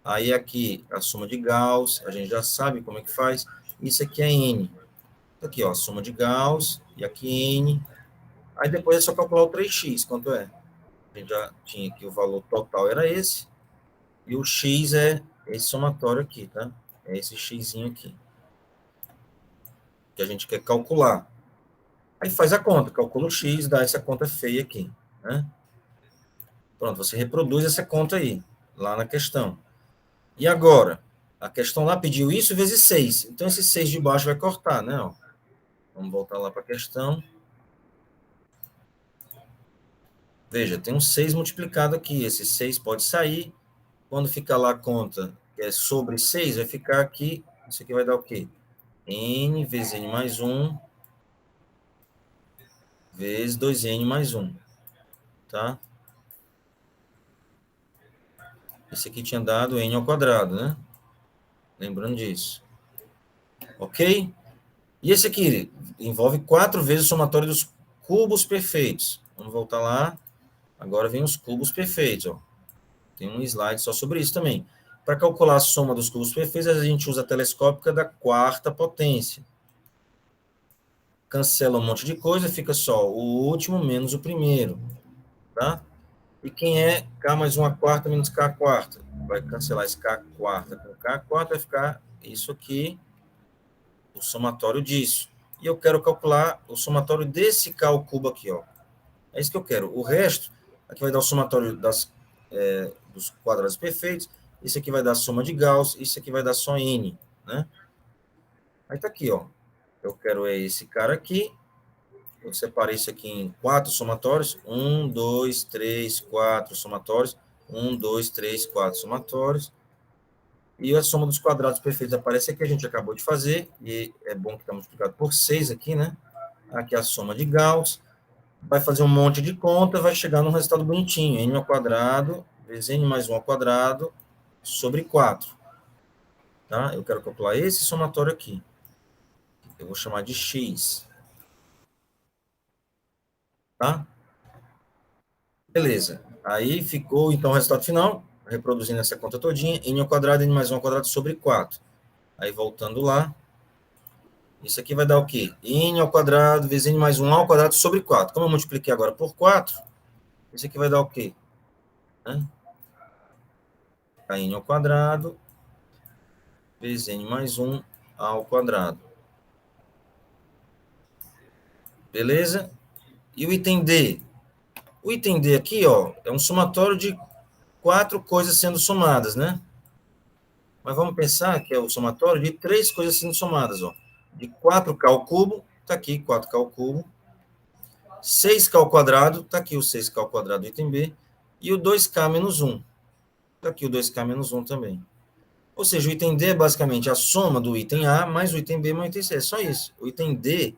Aí aqui, a soma de Gauss, a gente já sabe como é que faz. Isso aqui é n. Aqui, ó, a soma de Gauss, e aqui n. Aí depois é só calcular o 3x, quanto é? A gente já tinha aqui o valor total, era esse. E o x é esse somatório aqui, tá? É esse xzinho aqui. Que a gente quer calcular. Aí faz a conta, calcula o x, dá essa conta feia aqui, né? Pronto, você reproduz essa conta aí, lá na questão. E agora? A questão lá pediu isso vezes 6. Então, esse 6 de baixo vai cortar, né? Ó. Vamos voltar lá para a questão. Veja, tem um 6 multiplicado aqui. Esse 6 pode sair. Quando ficar lá a conta que é sobre 6, vai ficar aqui. Isso aqui vai dar o quê? N vezes N mais 1 vezes 2N mais 1. Tá? Esse aqui tinha dado N ao quadrado, né? Lembrando disso. Ok? E esse aqui envolve 4 vezes o somatório dos cubos perfeitos. Vamos voltar lá. Agora vem os cubos perfeitos. Ó. Tem um slide só sobre isso também. Para calcular a soma dos cubos perfeitos, a gente usa a telescópica da quarta potência. Cancela um monte de coisa, fica só o último menos o primeiro. Tá? E quem é K mais 1 quarta menos K quarta? Vai cancelar esse K quarta com K quarta, vai ficar isso aqui, o somatório disso. E eu quero calcular o somatório desse K ao cubo aqui, ó. É isso que eu quero. O resto, aqui vai dar o somatório dos quadrados perfeitos, isso aqui vai dar a soma de Gauss, isso aqui vai dar só N, né? Aí tá aqui, ó. Eu quero esse cara aqui. Eu separei isso aqui em 4 somatórios. 1, 2, 3, 4 somatórios. 1, 2, 3, 4 somatórios. E a soma dos quadrados perfeitos aparece aqui, a gente acabou de fazer. E é bom que está multiplicado por 6 aqui, né? Aqui a soma de Gauss. Vai fazer um monte de conta, vai chegar num resultado bonitinho. N ao quadrado vezes N mais 1 ao quadrado sobre 4. Tá? Eu quero calcular esse somatório aqui. Eu vou chamar de X. Tá? Beleza. Aí ficou, então, o resultado final, reproduzindo essa conta todinha, N ao quadrado, N mais 1 ao quadrado sobre 4. Aí, voltando lá, isso aqui vai dar o quê? N ao quadrado vezes N mais 1 ao quadrado sobre 4. Como eu multipliquei agora por 4, isso aqui vai dar o quê? Né? N ao quadrado vezes N mais 1 ao quadrado. Beleza? E o item D? O item D aqui, ó, é um somatório de 4 coisas sendo somadas, né? Mas vamos pensar que é o somatório de 3 coisas sendo somadas, ó. De 4K ao cubo, tá aqui 4K ao cubo. 6K ao quadrado, tá aqui o 6K ao quadrado do item B. E o 2K menos 1. Tá aqui o 2K menos 1 também. Ou seja, o item D é basicamente a soma do item A mais o item B mais o item C. É só isso. O item D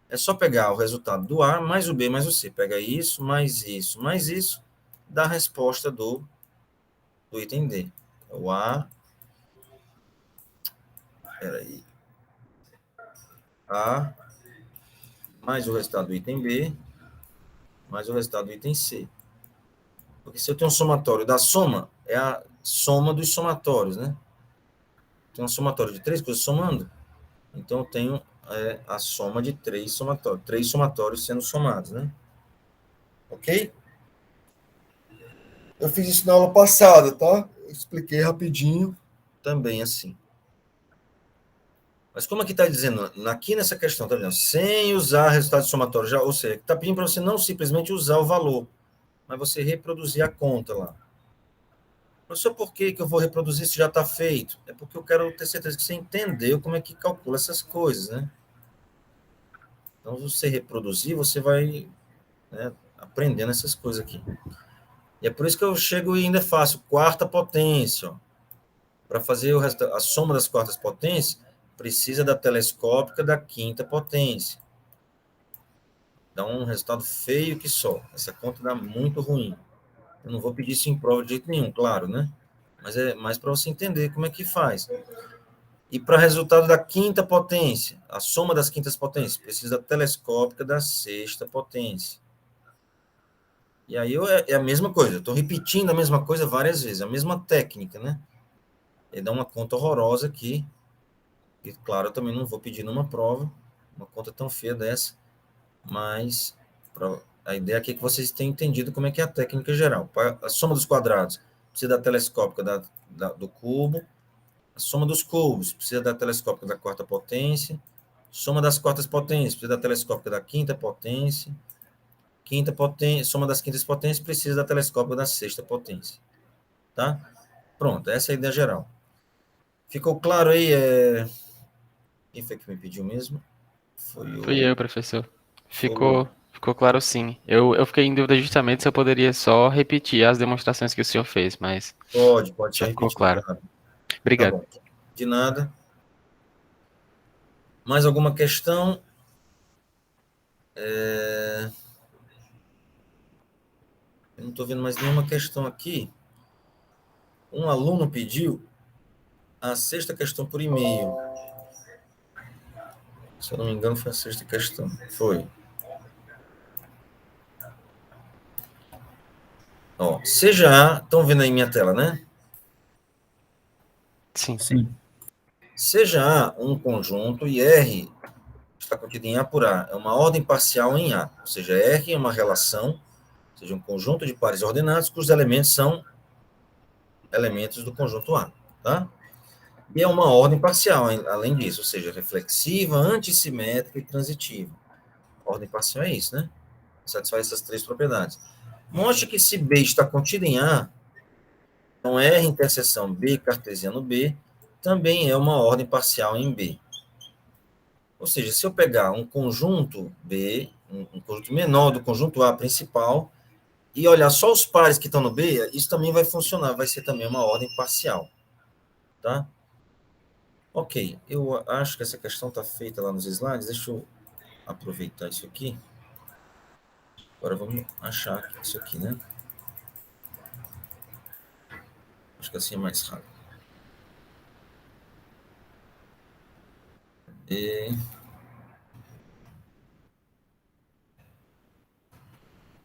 é só pegar o resultado do A mais o B mais o C. Pega isso, mais isso, dá a resposta do item D. O A. Peraí. A mais o resultado do item B mais o resultado do item C. Porque se eu tenho um somatório da soma, é a soma dos somatórios, né? Tem um somatório de 3 coisas somando, então eu tenho a soma de 3 somatórios sendo somados, né? Ok? Eu fiz isso na aula passada, tá? Eu expliquei rapidinho, também assim. Mas como aqui está dizendo, aqui nessa questão, tá dizendo, sem usar resultado somatório, já, ou seja, está pedindo para você não simplesmente usar o valor, mas você reproduzir a conta lá. Professor, por que eu vou reproduzir se já está feito? É porque eu quero ter certeza que você entendeu como é que calcula essas coisas, né? Então, se você reproduzir, você vai, né, aprendendo essas coisas aqui. E é por isso que eu chego e ainda faço quarta potência. Para fazer a soma das quartas potências, precisa da telescópica da quinta potência. Dá um resultado feio que só. Essa conta dá muito ruim. Eu não vou pedir isso em prova de jeito nenhum, claro, né? Mas é mais para você entender como é que faz. E para resultado da quinta potência, a soma das quintas potências, precisa da telescópica da sexta potência. E aí é a mesma coisa, eu estou repetindo a mesma coisa várias vezes, a mesma técnica, né? E dá uma conta horrorosa aqui. E claro, eu também não vou pedir numa prova, uma conta tão feia dessa, mas a ideia aqui é que vocês tenham entendido como é que é a técnica geral. A soma dos quadrados precisa da telescópica do cubo, a soma dos cubos precisa da telescópica da quarta potência, soma das quartas potências precisa da telescópica da quinta potência, soma das quintas potências precisa da telescópica da sexta potência. Tá? Pronto, essa é a ideia geral. Ficou claro aí? Quem foi que me pediu mesmo?
Fui eu, professor.
Foi
Ficou claro sim. Eu fiquei em dúvida justamente se eu poderia só repetir as demonstrações que o senhor fez, mas
Pode só
já ficou
repetir,
claro.
claro. Tá
Obrigado.
bom. De nada. Mais alguma questão? Eu não estou vendo mais nenhuma questão aqui. Um aluno pediu a sexta questão por e-mail. Se eu não me engano, foi a sexta questão. Foi. Ó, seja A, estão vendo aí minha tela, né?
Sim.
Sim.
Seja A um conjunto e R está contido em A por A. É uma ordem parcial em A. Ou seja, R é uma relação, ou seja, um conjunto de pares ordenados cujos elementos são elementos do conjunto A. Tá? E é uma ordem parcial, além disso, ou seja, reflexiva, antissimétrica e transitiva. Ordem parcial é isso, né? Satisfaz essas três propriedades. Mostre que se B está contido em A, então R interseção B cartesiano B também é uma ordem parcial em B. Ou seja, se eu pegar um conjunto B, um conjunto menor do conjunto A principal, e olhar só os pares que estão no B, isso também vai funcionar, vai ser também uma ordem parcial. Tá? Ok, eu acho que essa questão está feita lá nos slides, deixa eu aproveitar isso aqui. Agora vamos achar isso aqui, né? Acho que assim é mais rápido.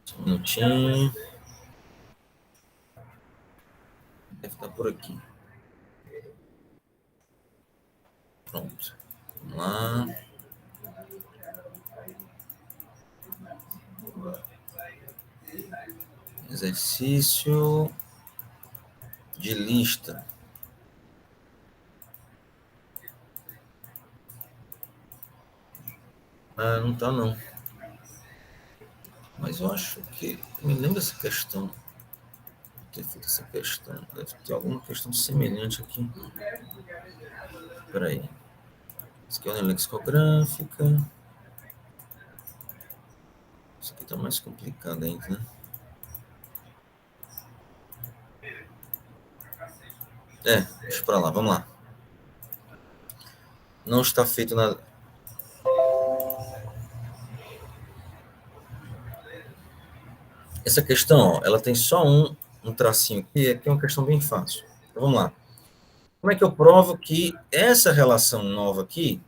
Só um minutinho. Deve estar por aqui. Pronto. Vamos lá. Exercício de lista. Ah, não tá não. Mas eu acho que... Eu me lembro dessa questão. Ter feito essa questão. Deve ter alguma questão semelhante aqui. Espera aí. Isso aqui é uma lexicográfica. Isso aqui tá mais complicado ainda, né? Deixa pra lá, vamos lá. Não está feito nada. Essa questão, ó, ela tem só um tracinho aqui, é uma questão bem fácil. Então, vamos lá. Como é que eu provo que essa relação nova aqui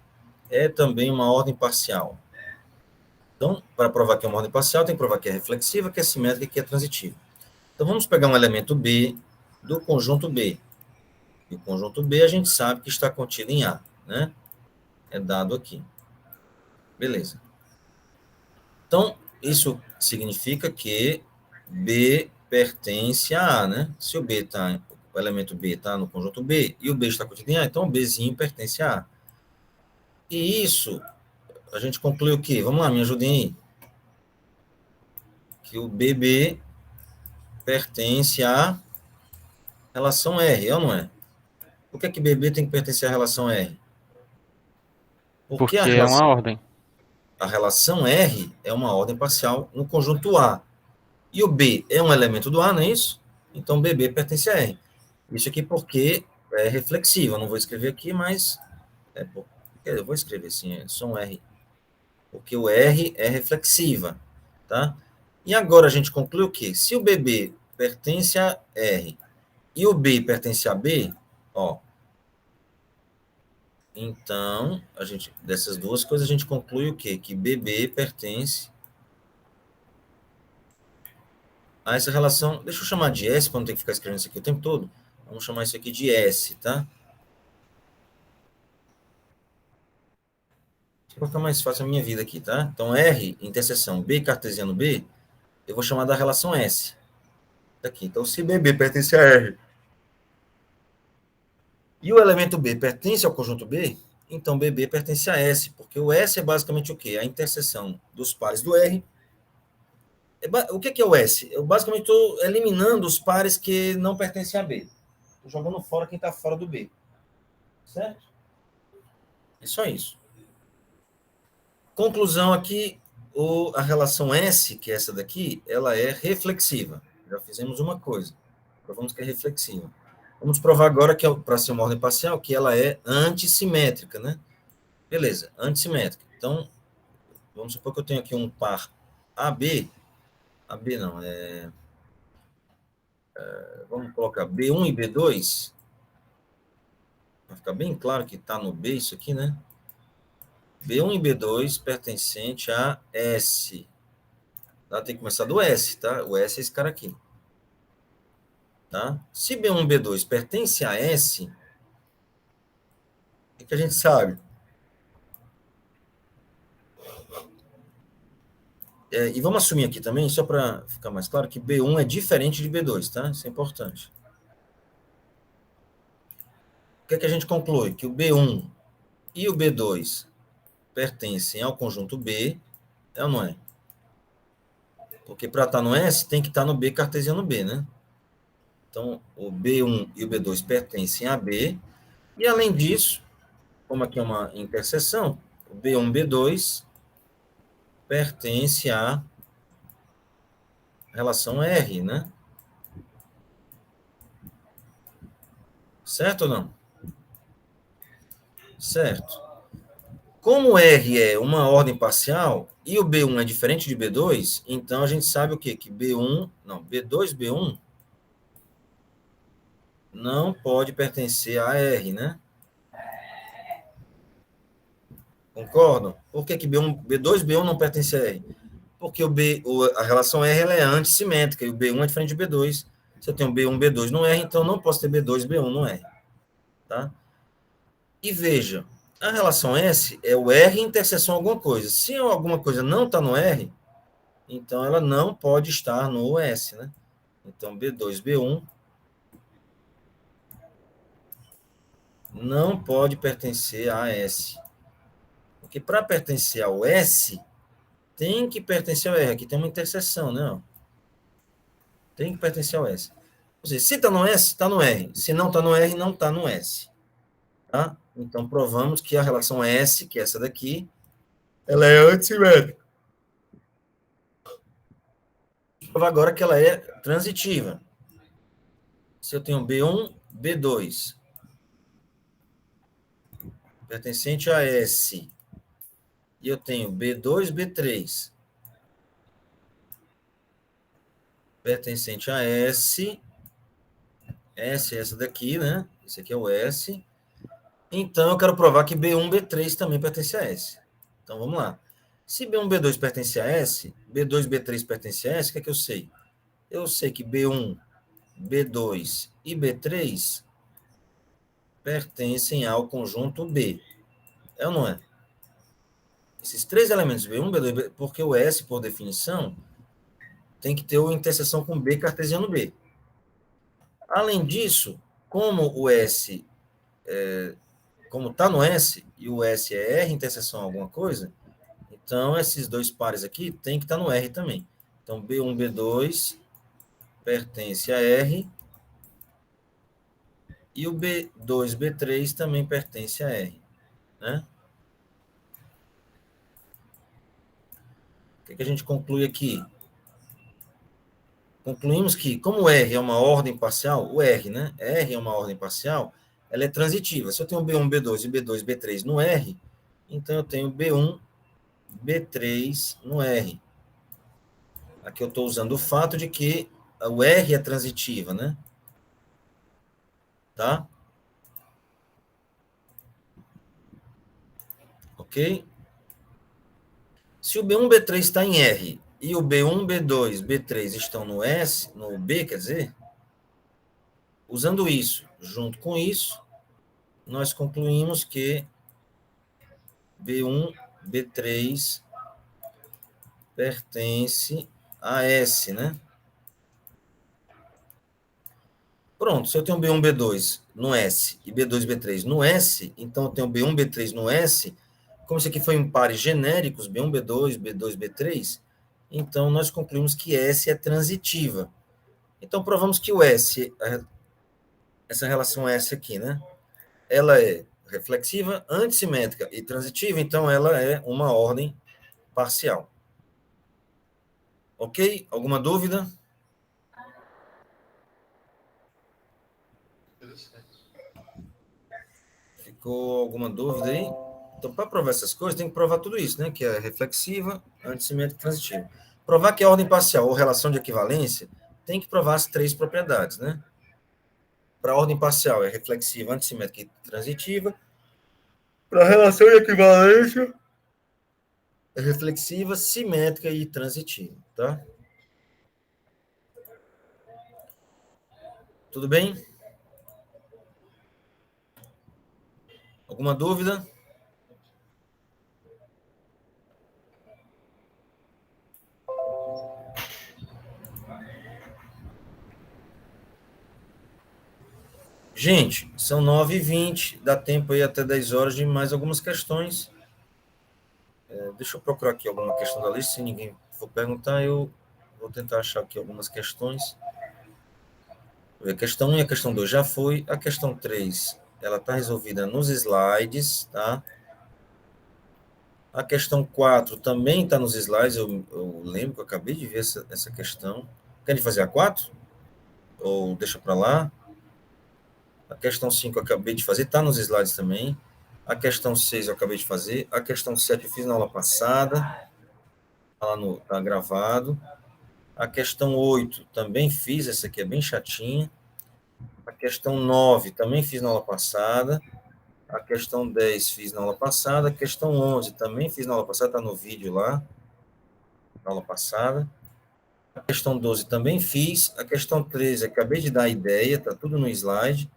é também uma ordem parcial? Então, para provar que é uma ordem parcial, tem que provar que é reflexiva, que é simétrica e que é transitiva. Então, vamos pegar um elemento B do conjunto B. E o conjunto B a gente sabe que está contido em A, né? É dado aqui. Beleza. Então, isso significa que B pertence a A, né? Se o B tá, o elemento B está no conjunto B e o B está contido em A, então o Bzinho pertence a A. E isso, a gente conclui o quê? Vamos lá, me ajudem aí. Que o BB pertence à relação R, é ou não é? Por que BB tem que pertencer à relação R? Porque
Porque é uma ordem.
a relação R é uma ordem parcial no conjunto A. E o B é um elemento do A, não é isso? Então, BB pertence a R. Isso aqui porque é reflexivo. Eu não vou escrever aqui, mas... eu vou escrever assim, é só um R. Porque o R é reflexiva, tá? E agora a gente conclui o quê? Se o BB pertence a R e o B pertence a B, ó, então, dessas duas coisas, a gente conclui o quê? Que BB pertence a essa relação. Deixa eu chamar de S, para não ter que ficar escrevendo isso aqui o tempo todo. Vamos chamar isso aqui de S, tá? Para ficar mais fácil a minha vida aqui, tá? Então, R, interseção B cartesiano B, eu vou chamar da relação S. Aqui. Então, se BB pertence a R e o elemento B pertence ao conjunto B, então BB pertence a S, porque o S é basicamente o quê? A interseção dos pares do R. O que é o S? Eu basicamente estou eliminando os pares que não pertencem a B. Estou jogando fora quem está fora do B. Certo? É só isso. Conclusão aqui, a relação S, que é essa daqui, ela é reflexiva. Já fizemos uma coisa. Provamos que é reflexiva. Vamos provar agora que, para ser uma ordem parcial, que ela é antissimétrica, né? Beleza, antissimétrica. Então, vamos supor que eu tenho aqui um par AB. AB não, vamos colocar B1 e B2. Vai ficar bem claro que está no B isso aqui, né? B1 e B2 pertencente a S. Tá? Tem que começar do S, tá? O S é esse cara aqui. Tá? Se B1 e B2 pertence a S, o que a gente sabe? E vamos assumir aqui também, só para ficar mais claro, que B1 é diferente de B2, tá? Isso é importante. O que é que a gente conclui? Que o B1 e o B2 pertencem ao conjunto B, é ou não é? Porque para estar no S, tem que estar no B cartesiano B, né? Então, o B1 e o B2 pertencem a B, e além disso, como aqui é uma interseção, o B1 e B2 pertence à relação R, né? Certo ou não? Certo. Como R é uma ordem parcial e o B1 é diferente de B2, então a gente sabe o quê? Que B2, B1 não pode pertencer a R, né? Concordam? Por que B2, B1 não pertence a R? Porque a relação R ela é antissimétrica e o B1 é diferente de B2. Se eu tenho B1, B2 no R, então não posso ter B2, B1 no R. Tá? E veja, a relação S é o R em interseção a alguma coisa. Se alguma coisa não está no R, então ela não pode estar no S, né? Então, B2, B1 não pode pertencer a S. Porque para pertencer ao S, tem que pertencer ao R. Aqui tem uma interseção, né? Tem que pertencer ao S. Ou seja, se está no S, está no R. Se não está no R, não está no S. Tá? Então, provamos que a relação S, que é essa daqui, ela é antissimétrica. Vou provar agora que ela é transitiva. Se eu tenho B1, B2, pertencente a S, e eu tenho B2, B3, pertencente a S, S é essa daqui, né? Esse aqui é o S. Então, eu quero provar que B1, B3 também pertence a S. Então, vamos lá. Se B1, B2 pertence a S, B2, B3 pertence a S, o que é que eu sei? Eu sei que B1, B2 e B3 pertencem ao conjunto B. É ou não é? Esses três elementos, B1, B2, B3, porque o S, por definição, tem que ter uma interseção com B cartesiano B. Além disso, como o S, como está no S, e o S é R interseção a alguma coisa, então esses dois pares aqui tem que estar no R também. Então, B1, B2 pertence a R, e o B2, B3 também pertence a R, né? O que a gente conclui aqui? Concluímos que, como R é uma ordem parcial, o R, né? R é uma ordem parcial, ela é transitiva. Se eu tenho B1, B2 e B2, B3 no R, então eu tenho B1, B3 no R. Aqui eu estou usando o fato de que o R é transitiva, né? Tá? Ok? Se o B1, B3 está em R e o B1, B2, B3 estão no S, no B, quer dizer, usando isso, junto com isso, nós concluímos que B1, B3 pertence a S, né? Pronto, se eu tenho B1, B2 no S e B2, B3 no S, então eu tenho B1, B3 no S, como isso aqui foi em pares genéricos, B1, B2, B2, B3, então nós concluímos que S é transitiva. Então provamos que o S, essa relação S aqui, né? Ela é reflexiva, antissimétrica e transitiva, então ela é uma ordem parcial. Ok? Alguma dúvida? Ficou alguma dúvida aí? Então, para provar essas coisas, tem que provar tudo isso, né? Que é reflexiva, antissimétrica e transitiva. Provar que é ordem parcial ou relação de equivalência, tem que provar as três propriedades, né? Para a ordem parcial é reflexiva, antissimétrica e transitiva. Para a relação de equivalência, reflexiva, simétrica e transitiva, tá? Tudo bem? Alguma dúvida? Gente, são 9h20, dá tempo aí até 10 horas de mais algumas questões. Deixa eu procurar aqui alguma questão da lista, se ninguém for perguntar, eu vou tentar achar aqui algumas questões. A questão 1 e a questão 2 já foi, a questão 3, ela está resolvida nos slides, tá? A questão 4 também está nos slides, eu lembro que eu acabei de ver essa questão. Querem fazer a 4? Ou deixa para lá? A questão 5 eu acabei de fazer, está nos slides também. A questão 6 eu acabei de fazer. A questão 7 eu fiz na aula passada. Está gravado. A questão 8 também fiz, essa aqui é bem chatinha. A questão 9 também fiz na aula passada. A questão 10 fiz na aula passada. A questão 11 também fiz na aula passada, está no vídeo lá, na aula passada. A questão 12 também fiz. A questão 13 acabei de dar a ideia, está tudo no slide.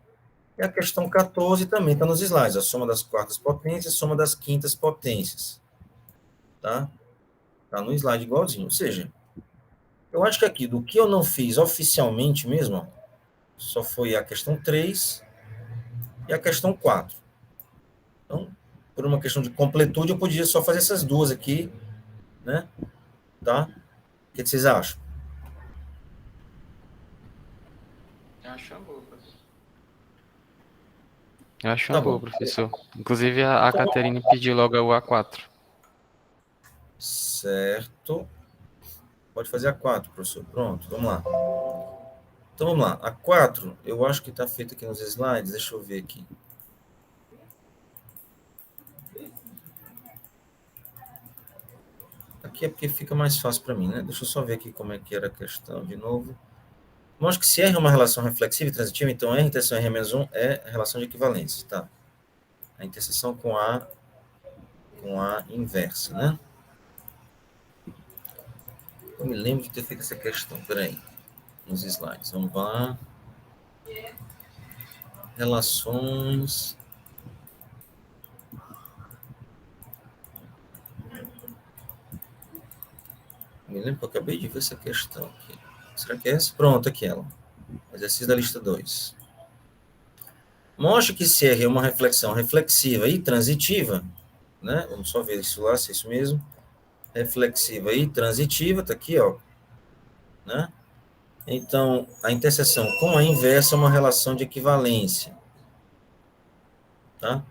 E a questão 14 também está nos slides, a soma das quartas potências, a soma das quintas potências. Tá? Está no slide igualzinho. Ou seja, eu acho que aqui, do que eu não fiz oficialmente mesmo, ó, só foi a questão 3 e a questão 4. Então, por uma questão de completude, eu podia só fazer essas duas aqui, né? Tá? O que vocês acham?
Eu acho uma boa, professor. Eu acho
Tá
uma
bom.
boa, professor. Inclusive, a Caterine pediu logo o A4.
Certo. Pode fazer a 4, professor. Pronto, vamos lá. Então, vamos lá. A 4, eu acho que está feita aqui nos slides. Deixa eu ver aqui. Aqui é porque fica mais fácil para mim, né? Deixa eu só ver aqui como é que era a questão de novo. Mostra que se R é uma relação reflexiva e transitiva, então R interseção R menos 1 é a relação de equivalência, tá? A interseção com A inversa, né? Eu me lembro de ter feito essa questão. Peraí. Nos slides. Vamos lá. Relações. Me lembro que eu acabei de ver essa questão aqui. Será que é essa? Pronto, aqui ela. Exercício da lista 2. Mostra que se R é uma reflexão reflexiva e transitiva, né? Vamos só ver isso lá, se é isso mesmo. Reflexiva e transitiva, tá aqui, ó. Né? Então, a interseção com a inversa é uma relação de equivalência. Tá?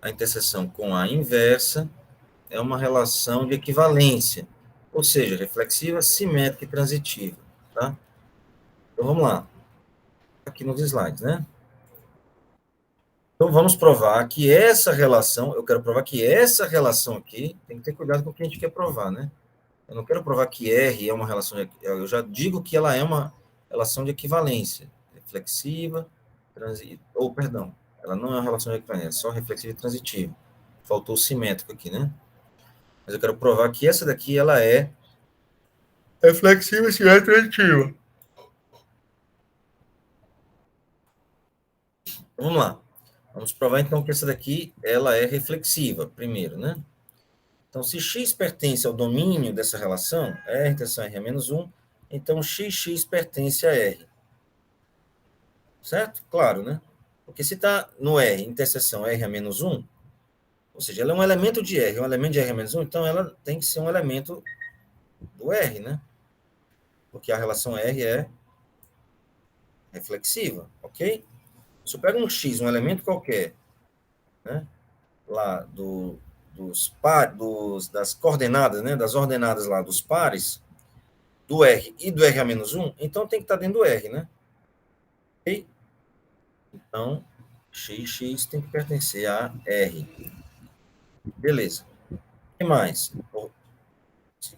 A interseção com a inversa é uma relação de equivalência. Ou seja, reflexiva, simétrica e transitiva. Tá? Então, vamos lá. Aqui nos slides, né? Então, vamos provar que essa relação, eu quero provar que essa relação aqui, tem que ter cuidado com o que a gente quer provar, né? Eu não quero provar que R é uma relação, eu já digo que ela é uma relação de equivalência, reflexiva, perdão, ela não é uma relação de equivalência, é só reflexiva e transitiva. Faltou o simétrico aqui, né? Mas eu quero provar que essa daqui, ela é reflexiva, simétrica e transitiva. Vamos lá. Vamos provar, então, que essa daqui, ela é reflexiva, primeiro, né? Então, se X pertence ao domínio dessa relação, R interseção R é menos 1, então XX pertence a R. Certo? Claro, né? Porque se está no R, interseção R é menos 1, ou seja, ela é um elemento de R, um elemento de R é menos 1, então ela tem que ser um elemento do R, né? Porque a relação R é reflexiva, ok? Se eu pego um X, um elemento qualquer, né? Lá das coordenadas, né? Das ordenadas lá dos pares, do R e do R a menos 1, então tem que estar dentro do R, né? Ok? Então, XX tem que pertencer a R. Beleza. O que mais?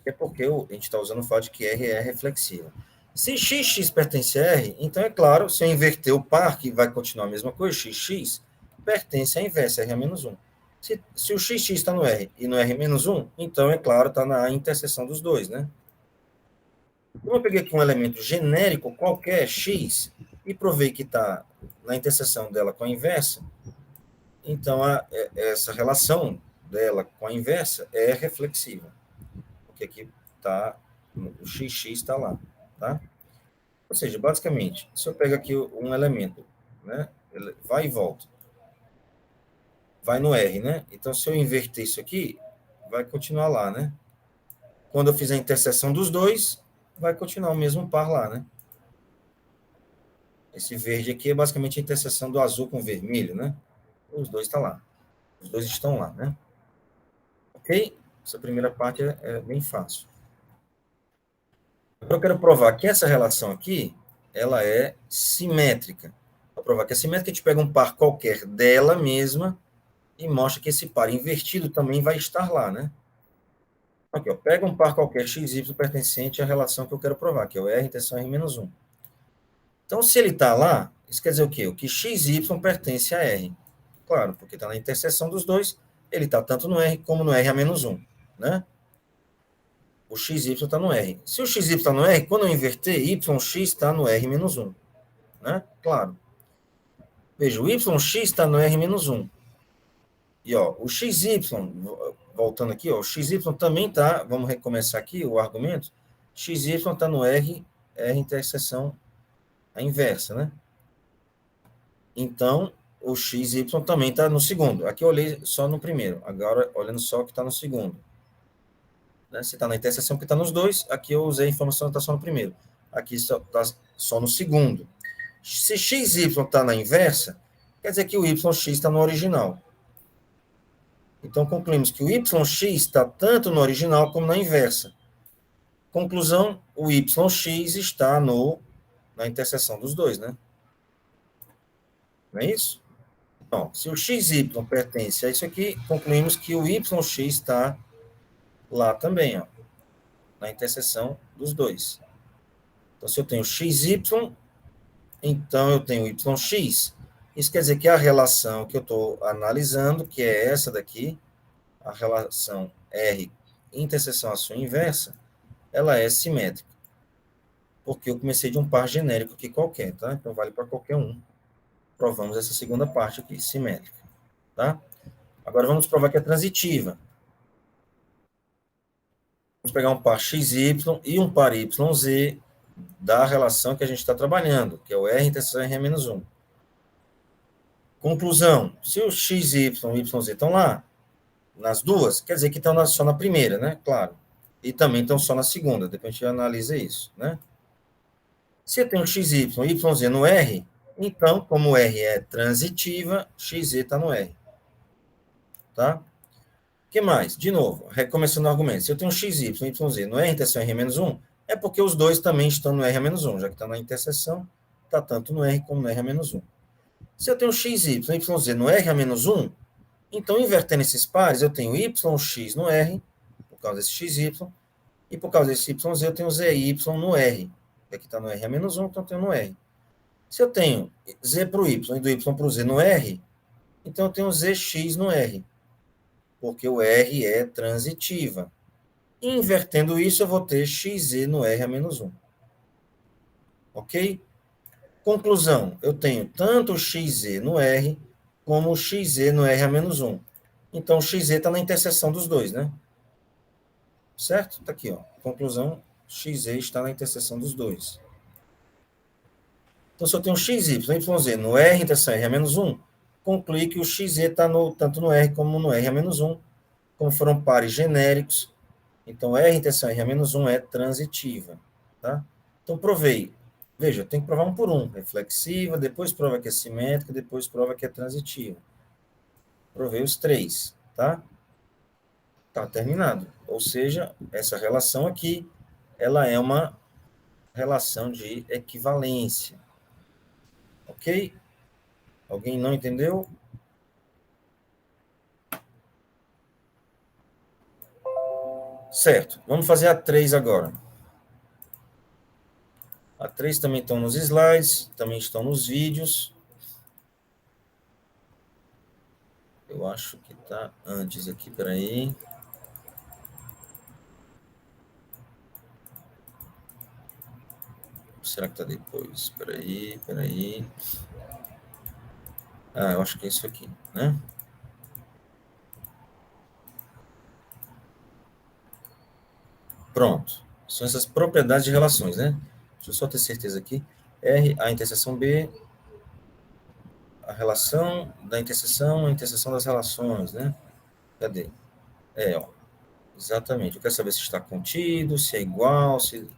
É porque a gente está usando o fato de que R é reflexiva. Se XX pertence a R, então é claro, se eu inverter o par, que vai continuar a mesma coisa, XX pertence à inversa, R a menos 1. Se o XX está no R e no R-1, então, é claro, está na interseção dos dois, né? Como eu peguei aqui um elemento genérico qualquer, X, e provei que está na interseção dela com a inversa, então essa relação dela com a inversa é reflexiva. Porque aqui está, o XX está lá, tá? Ou seja, basicamente, se eu pego aqui um elemento, né? Ele vai e volta. Vai no R, né? Então, se eu inverter isso aqui, vai continuar lá, né? Quando eu fizer a interseção dos dois, vai continuar o mesmo par lá, né? Esse verde aqui é basicamente a interseção do azul com o vermelho, né? Os dois estão lá. Os dois estão lá, né? Ok? Essa primeira parte é bem fácil. Eu quero provar que essa relação aqui, ela é simétrica. Para provar que é simétrica, a gente pega um par qualquer dela mesma e mostra que esse par invertido também vai estar lá, né? Aqui, ó, pega um par qualquer XY pertencente à relação que eu quero provar, que é o R interseção R-1. Então, se ele está lá, isso quer dizer o quê? O que XY pertence a R. Claro, porque está na interseção dos dois, ele está tanto no R como no R-1, né? O XY está no R. Se o XY está no R, quando eu inverter, YX está no R-1, né? Claro. Veja, o YX está no R-1. E, ó, o XY, voltando aqui, ó, o XY também está, vamos recomeçar aqui o argumento, XY está no R interseção a inversa, né? Então, o XY também está no segundo. Aqui eu olhei só no primeiro, agora olhando só o que está no segundo. Né? Se está na interseção que está nos dois, aqui eu usei a informação que está só no primeiro. Aqui está só no segundo. Se XY está na inversa, quer dizer que o YX está no original. Então, concluímos que o YX está tanto no original como na inversa. Conclusão, o YX está na interseção dos dois, né? Não é isso? Então, se o XY pertence a isso aqui, concluímos que o YX está lá também, ó, na interseção dos dois. Então, se eu tenho XY, então eu tenho YX. Isso quer dizer que a relação que eu estou analisando, que é essa daqui, a relação R interseção à sua inversa, ela é simétrica. Porque eu comecei de um par genérico aqui qualquer, tá? Então vale para qualquer um. Provamos essa segunda parte aqui, simétrica, tá? Agora vamos provar que é transitiva. Vamos pegar um par XY e um par YZ da relação que a gente está trabalhando, que é o R interseção R-1. Conclusão, se o XY e YZ estão lá, nas duas, quer dizer que estão só na primeira, né? Claro. E também estão só na segunda, depois a gente analisa isso, né? Se eu tenho XY e YZ no R, então, como R é transitiva, XZ está no R. Tá? O que mais? De novo, recomeçando o argumento. Se eu tenho XY e YZ no R interseção R-1, é porque os dois também estão no R-1, já que está na interseção, está tanto no R como no R-1. Se eu tenho XY e YZ no R-1, então, invertendo esses pares, eu tenho YX no R, por causa desse XY, e por causa desse YZ, eu tenho ZY no R. Aqui está no R-1, então eu tenho no R. Se eu tenho Z para o Y e do Y para o Z no R, então eu tenho ZX no R, porque o R é transitiva. Invertendo isso, eu vou ter XZ no R-1. Ok? Conclusão, eu tenho tanto o XZ no R, como o XZ no R-1. Então, o XZ está na interseção dos dois, né? Certo? Está aqui, ó. Conclusão, XZ está na interseção dos dois. Então, se eu tenho XY e YZ no R interseção R-1, conclui que o XZ está tanto no R como no R-1, como foram pares genéricos. Então, R interseção R-1 é transitiva. Tá? Então, provei. Veja, eu tenho que provar um por um. Reflexiva, depois prova que é simétrica, depois prova que é transitiva. Provei os três. Tá? Tá terminado. Ou seja, essa relação aqui, ela é uma relação de equivalência. Ok? Alguém não entendeu? Certo. Vamos fazer a 3 agora. A 3 também estão nos slides, também estão nos vídeos. Eu acho que está antes aqui, peraí. Será que está depois? Peraí. Ah, eu acho que é isso aqui, né? Pronto. São essas propriedades de relações, né? Deixa eu só ter certeza aqui. R, a interseção B, a relação da interseção, a interseção das relações, né? Cadê? Ó. Exatamente. Eu quero saber se está contido, se é igual, se...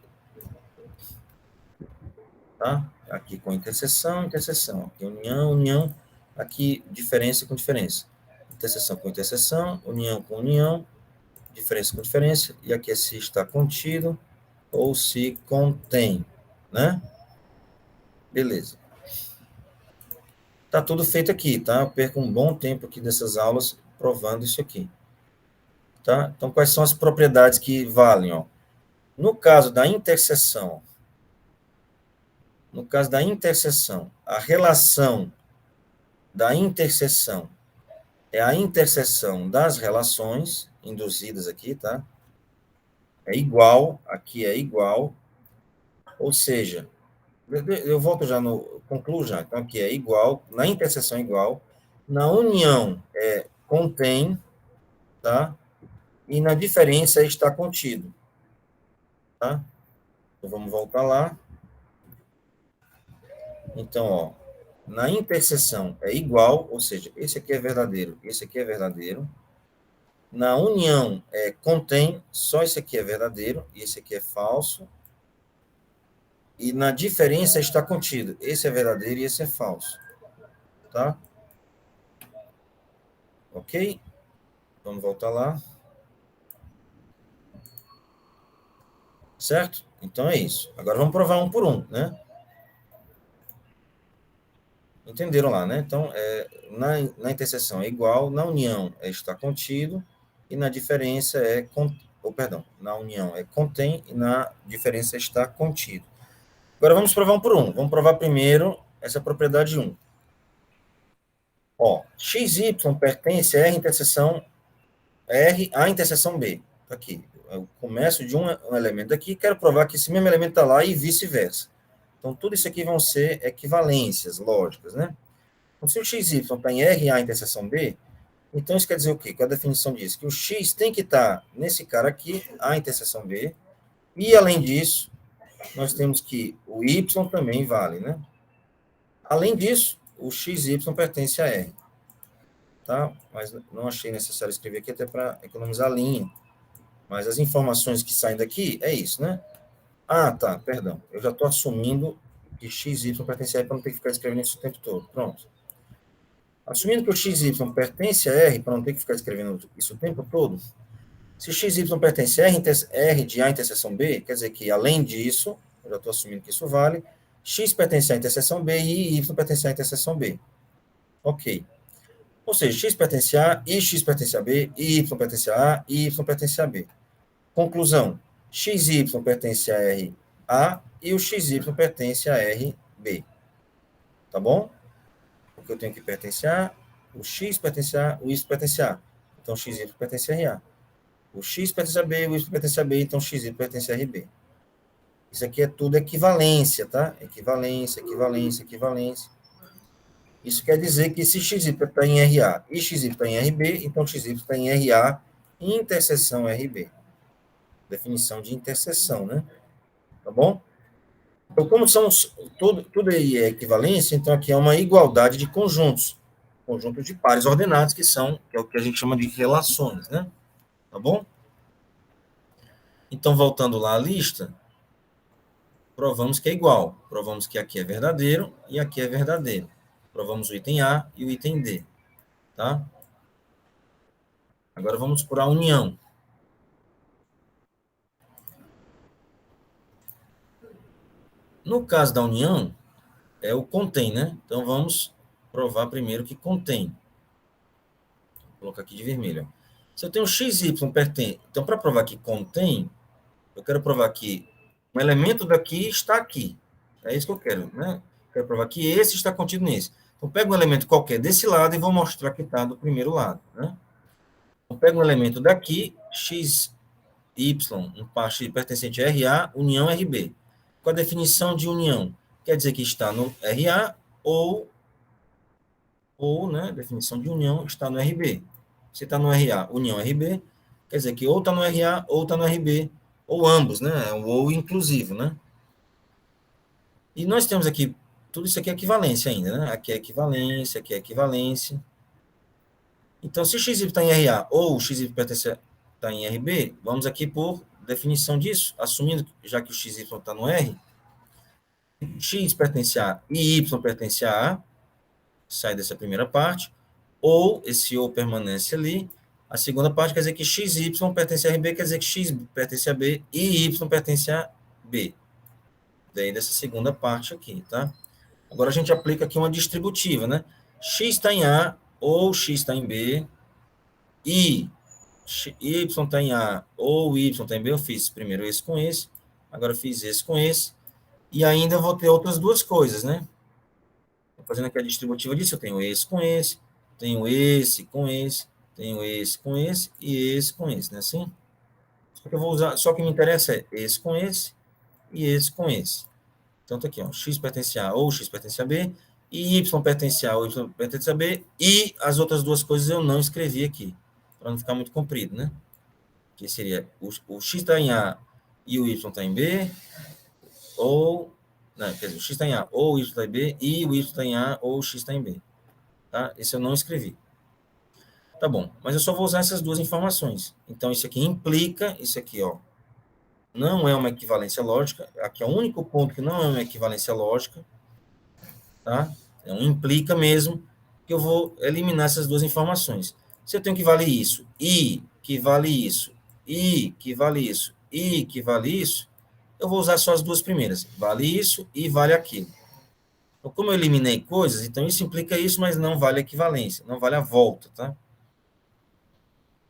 Tá? Aqui com interseção. Aqui união. Aqui diferença com diferença. Interseção com interseção, união com união, diferença com diferença. E aqui é se está contido ou se contém, né? Beleza. Tá tudo feito aqui, tá? Eu perco um bom tempo aqui dessas aulas provando isso aqui. Tá? Então, quais são as propriedades que valem, ó? No caso da interseção, a relação da interseção é a interseção das relações induzidas aqui, tá? É igual, aqui é igual, ou seja, eu volto já concluo já, então aqui é igual, na interseção é igual, na união contém, tá? E na diferença está contido, tá? Então vamos voltar lá. Então, ó, na interseção é igual, ou seja, esse aqui é verdadeiro, esse aqui é verdadeiro. Na união contém, só esse aqui é verdadeiro, e esse aqui é falso. E na diferença está contido, esse é verdadeiro e esse é falso. Tá? Ok? Vamos voltar lá. Certo? Então é isso. Agora vamos provar um por um, né? Entenderam lá, né? Então, na interseção é igual, na união está contido, e na diferença na união contém, e na diferença está contido. Agora vamos provar um por um. Vamos provar primeiro essa propriedade 1. Ó, XY pertence a a interseção B. Aqui. Eu começo de um elemento aqui, quero provar que esse mesmo elemento está lá e vice-versa. Então, tudo isso aqui vão ser equivalências lógicas, né? Então, se o XY está em RA interseção B, então isso quer dizer o quê? Qual é a definição disso? Que o X tem que estar nesse cara aqui, A interseção B, e além disso, nós temos que o Y também vale, né? Além disso, o XY pertence a R. Tá? Mas não achei necessário escrever aqui até para economizar linha. Mas as informações que saem daqui é isso, né? Ah, tá, perdão. Eu já estou assumindo que XY pertence a R para não ter que ficar escrevendo isso o tempo todo. Pronto. Assumindo que o XY pertence a R, para não ter que ficar escrevendo isso o tempo todo, se XY pertence a R de A interseção B, quer dizer que, além disso, eu já estou assumindo que isso vale, X pertence à interseção B e Y pertence à interseção B. Ok. Ou seja, X pertence a A, e X pertence a B, e Y pertence a A, e Y pertence a B. Conclusão, XY pertence a R A e o XY pertence a R B. Tá bom? Porque eu tenho que pertence a, o X pertence a, o Y pertence a. Então, XY pertence a RA. O X pertence a B, o Y pertence a B, então XY pertence a RB. Isso aqui é tudo equivalência, tá? Equivalência. Isso quer dizer que se XY está em RA e XY está em RB, então XY está em RA interseção RB. Definição de interseção, né? Tá bom? Então, como tudo aí é equivalência, então aqui é uma igualdade de conjuntos. Conjunto de pares ordenados, que é o que a gente chama de relações, né? Tá bom? Então, voltando lá à lista, provamos que é igual. Provamos que aqui é verdadeiro e aqui é verdadeiro. Provamos o item A e o item D. Tá? Agora vamos por a união. No caso da união, é o contém, né? Então, vamos provar primeiro que contém. Vou colocar aqui de vermelho. Se eu tenho XY pertence... Então, para provar que contém, eu quero provar que um elemento daqui está aqui. É isso que eu quero, né? Quero provar que esse está contido nesse. Então, pego um elemento qualquer desse lado e vou mostrar que está do primeiro lado, né? Então, pego um elemento daqui, x, y, um par x pertencente a RA, união RB. Qual a definição de união? Quer dizer que está no RA ou né, definição de união está no RB. Se está no RA, união RB, quer dizer que ou está no RA ou está no RB, ou ambos, né? Ou inclusivo, né? E nós temos aqui, tudo isso aqui é equivalência ainda, né? Aqui é equivalência, aqui é equivalência. Então, se XY está em RA ou XY está em RB, vamos aqui por definição disso, assumindo, já que o XY está no R, X pertence a A e Y pertence a A, sai dessa primeira parte, ou esse ou permanece ali. A segunda parte quer dizer que XY pertence a RB, quer dizer que X pertence a B e Y pertence a B. Daí dessa segunda parte aqui, tá? Agora a gente aplica aqui uma distributiva, né? X está em A ou X está em B e Y está em A ou Y está em B. Eu fiz primeiro esse com esse, agora eu fiz esse com esse, e ainda vou ter outras duas coisas, né? Fazendo aqui a distributiva disso, eu tenho esse com esse, tenho esse com esse, tenho esse com esse e esse com esse, né? Assim? Só que eu vou usar, só que me interessa é esse com esse e esse com esse. Então tá aqui, ó, X pertence a ou X pertence a B, e Y pertence a ou Y pertence a B, e as outras duas coisas eu não escrevi aqui, para não ficar muito comprido, né? Que seria o X está em A e o Y está em B, ou não, quer dizer, o X está em A ou o Y está em B, e o Y está em A ou o X está em B. Tá? Esse eu não escrevi. Tá bom, mas eu só vou usar essas duas informações. Então, isso aqui implica, isso aqui, ó, não é uma equivalência lógica. Aqui é o único ponto que não é uma equivalência lógica. Tá? É um implica mesmo, que eu vou eliminar essas duas informações. Se eu tenho que vale isso, e que vale isso, e que vale isso, e que vale isso, eu vou usar só as duas primeiras. Vale isso e vale aquilo. Então, como eu eliminei coisas, então isso implica isso, mas não vale a equivalência, não vale a volta, tá?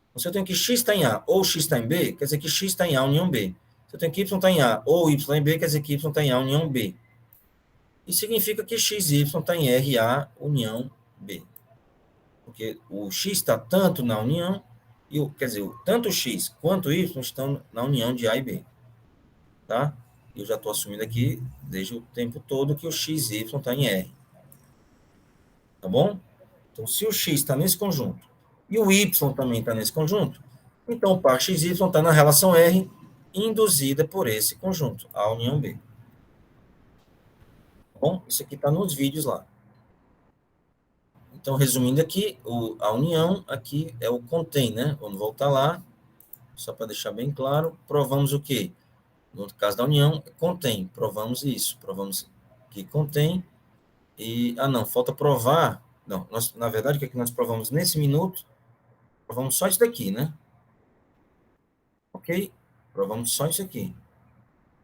Então, se eu tenho que x está em A ou x está em B, quer dizer que x está em A união B. Se eu tenho que y está em A ou y está em B, quer dizer que y está em A união B. Isso significa que x e y está em RA união B. Porque o x está tanto na união, quer dizer, tanto o x quanto o y estão na união de A e B. Tá? Eu já estou assumindo aqui, desde o tempo todo, que o x e y está em R. Tá bom? Então, se o x está nesse conjunto e o y também está nesse conjunto, então o par x e y está na relação R induzida por esse conjunto, A união B. Tá bom? Isso aqui está nos vídeos lá. Então, resumindo aqui, a união aqui é o contém, né? Vamos voltar lá, só para deixar bem claro. Provamos o quê? No caso da união, contém. Provamos isso. Provamos que contém. E, não, falta provar. Não, na verdade, o que é que nós provamos nesse minuto? Provamos só isso daqui, né? Ok? Provamos só isso aqui.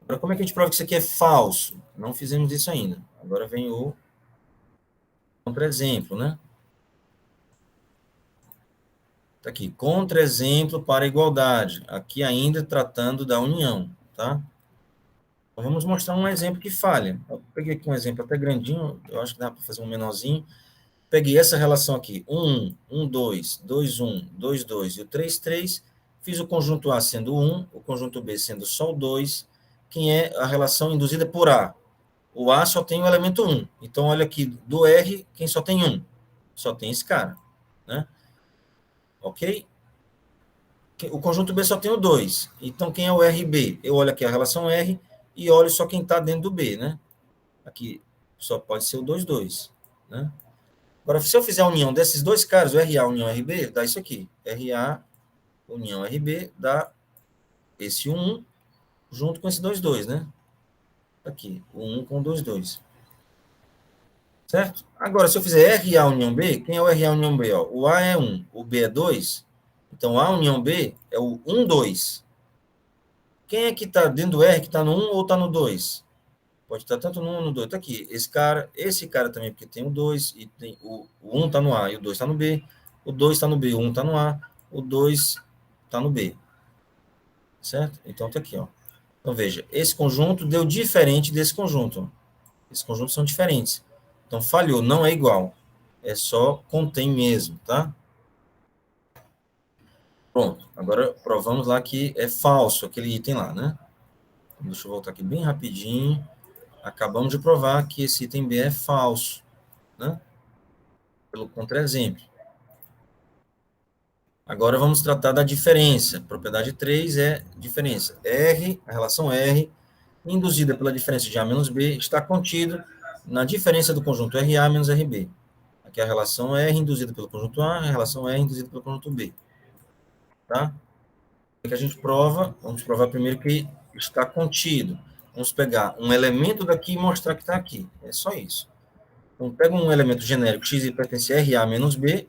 Agora, como é que a gente prova que isso aqui é falso? Não fizemos isso ainda. Agora vem o contra-exemplo, né? Tá aqui, contra-exemplo para igualdade. Aqui ainda tratando da união, tá? Então, vamos mostrar um exemplo que falha. Eu peguei aqui um exemplo até grandinho, eu acho que dá para fazer um menorzinho. Peguei essa relação aqui, 1, 1, 2, 2, 1, 2, 2 e o 3, 3. Fiz o conjunto A sendo 1, o conjunto B sendo só o 2, que é a relação induzida por A. O A só tem o elemento 1. Então, olha aqui, do R, quem só tem 1? Só tem esse cara, né? Ok? O conjunto B só tem o 2. Então, quem é o RB? Eu olho aqui a relação R e olho só quem está dentro do B, né? Aqui só pode ser o 2, 2, né? Agora, se eu fizer a união desses dois caras, o RA união RB, dá isso aqui. RA união RB dá esse 1 junto com esse 2, 2, né? Aqui, o 1 com o 2, 2. Certo? Agora, se eu fizer RA união B, quem é o RA união B? Ó? O A é 1, o B é 2. Então, A união B é o 1, 2. Quem é que está dentro do R, que está no 1 ou está no 2? Pode estar tanto no 1 ou no 2. Está aqui, esse cara também, porque tem o 2, e tem o 1 está no A e o 2 está no B. O 2 está no B, o 1 está no A, o 2 está no B. Certo? Então, está aqui, ó. Então, veja, esse conjunto deu diferente desse conjunto. Esses conjuntos são diferentes. Então, falhou, não é igual. é só contém mesmo, tá? Pronto, agora provamos lá que é falso aquele item lá, né? Deixa eu voltar aqui bem rapidinho. Acabamos de provar que esse item B é falso, né? Pelo contra-exemplo. Agora vamos tratar da diferença. Propriedade 3 é diferença. R, a relação R, induzida pela diferença de A menos B, está contido na diferença do conjunto RA menos RB. Aqui a relação R induzida pelo conjunto A, a relação R induzida pelo conjunto B. Tá? O que a gente prova? Vamos provar primeiro que está contido. Vamos pegar um elemento daqui e mostrar que está aqui. É só isso. Então, pega um elemento genérico x pertence a RA menos B,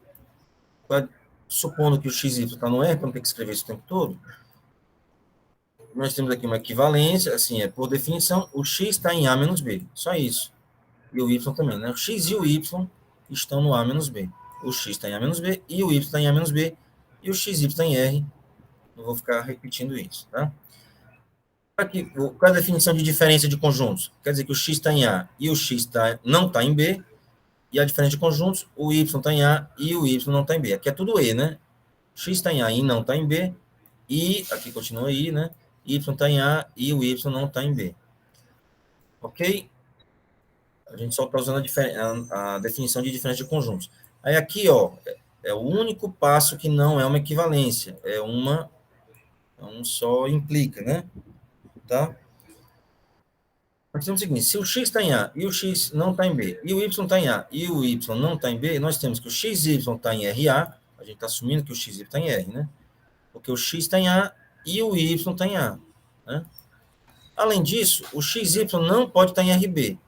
supondo que o XY está no R, para não ter que escrever isso o tempo todo, nós temos aqui uma equivalência, assim, por definição, o x está em A menos B, só isso. E o y também, né? O x e o y estão no A menos B. O x está em A menos B e o y está em A menos B, e o xy está em R. Não vou ficar repetindo isso, tá? Aqui, qual é a definição de diferença de conjuntos? Quer dizer que o x está em A e o x não está em B, e a diferença de conjuntos, o y está em A e o y não está em B. Aqui é tudo E, né? X está em A e não está em B, e aqui continua I, né? Y está em A e o Y não está em B. Ok? A gente só está usando a definição de diferença de conjuntos. Aí aqui, ó, é o único passo que não é uma equivalência. É um só implica, né? Tá? Nós temos o seguinte, se o x está em A e o x não está em B, e o y está em A e o y não está em B, nós temos que o xy está em RA, a gente está assumindo que o xy está em R, né? Porque o x está em A e o y está em A, né? Além disso, o XY não pode estar em RB.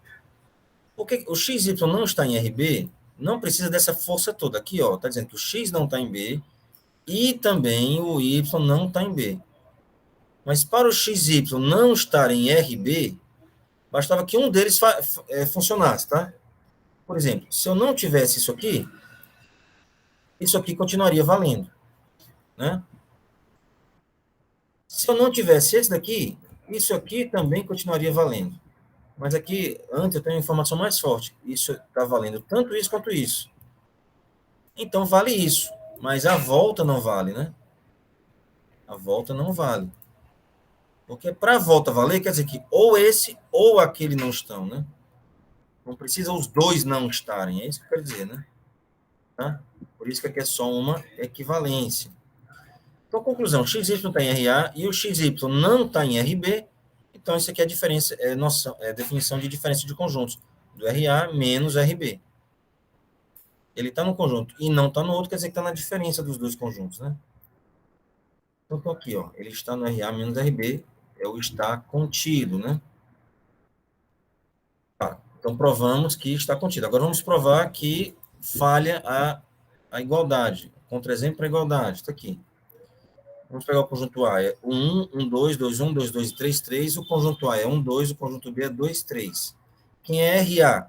Porque o XY não está em RB, não precisa dessa força toda. Aqui, ó, está dizendo que o X não está em B e também o Y não está em B. Mas para o XY não estar em RB, bastava que um deles funcionasse, tá? Por exemplo, se eu não tivesse isso aqui continuaria valendo, né? Se eu não tivesse esse daqui, isso aqui também continuaria valendo. Mas aqui, antes, eu tenho uma informação mais forte. Isso está valendo tanto isso quanto isso. Então, vale isso. Mas a volta não vale, né? A volta não vale. Porque para a volta valer, quer dizer que ou esse ou aquele não estão, né? Não precisa os dois não estarem. É isso que eu quero dizer, né? Tá? Por isso que aqui é só uma equivalência. Então, conclusão. XY está em RA e o XY não está em RB. Então, isso aqui é a diferença, é definição de diferença de conjuntos, do RA menos RB. Ele está no conjunto e não está no outro, quer dizer que está na diferença dos dois conjuntos, né? Então, estou aqui, ó, ele está no RA menos RB, é o está contido, né? Tá, então, provamos que está contido. Agora, vamos provar que falha a igualdade. Contra-exemplo para a igualdade, está aqui. Vamos pegar o conjunto A, é 1, 1, 2, 2, 1, 2, 2 e 3, 3. O conjunto A é 1, 2, o conjunto B é 2, 3. Quem é RA?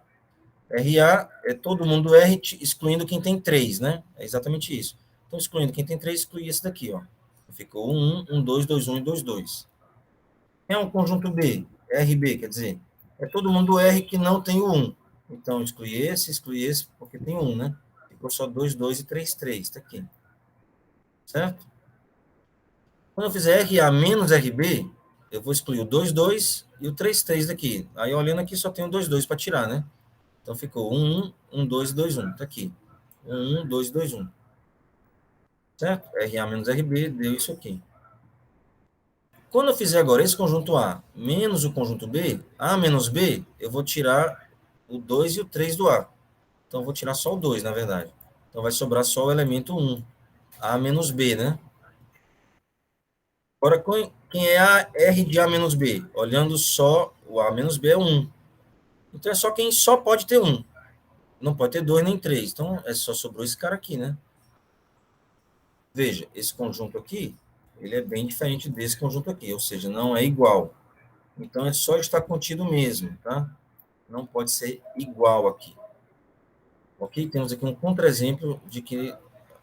RA é todo mundo R, excluindo quem tem 3, né? É exatamente isso. Então, excluindo quem tem 3, exclui esse daqui, ó. Ficou 1, 1, 2, 2, 1 e 2, 2. Quem é um conjunto B? RB, quer dizer, é todo mundo R que não tem o 1. Então, exclui esse, porque tem 1, né? Ficou só 2, 2 e 3, 3. Está aqui. Certo? Quando eu fizer RA menos RB, eu vou excluir o 2, 2 e o 3, 3 daqui. Aí, olhando aqui, só tem o 2, 2 para tirar, né? Então, ficou 1, 1, 2 e 2, 1. Está aqui. 1, 1, 2 e 2, 1. Certo? RA menos RB deu isso aqui. Quando eu fizer agora esse conjunto A menos o conjunto B, A menos B, eu vou tirar o 2 e o 3 do A. Então, eu vou tirar só o 2, na verdade. Então, vai sobrar só o elemento 1. A menos B, né? Agora, quem é a R de A menos B? Olhando só, o A menos B é 1. Então, é só quem só pode ter 1. Não pode ter 2 nem 3. Então, só sobrou esse cara aqui, né? Veja, esse conjunto aqui, ele é bem diferente desse conjunto aqui, ou seja, não é igual. Então, é só estar contido mesmo, tá? Não pode ser igual aqui. Ok? Temos aqui um contra-exemplo de que,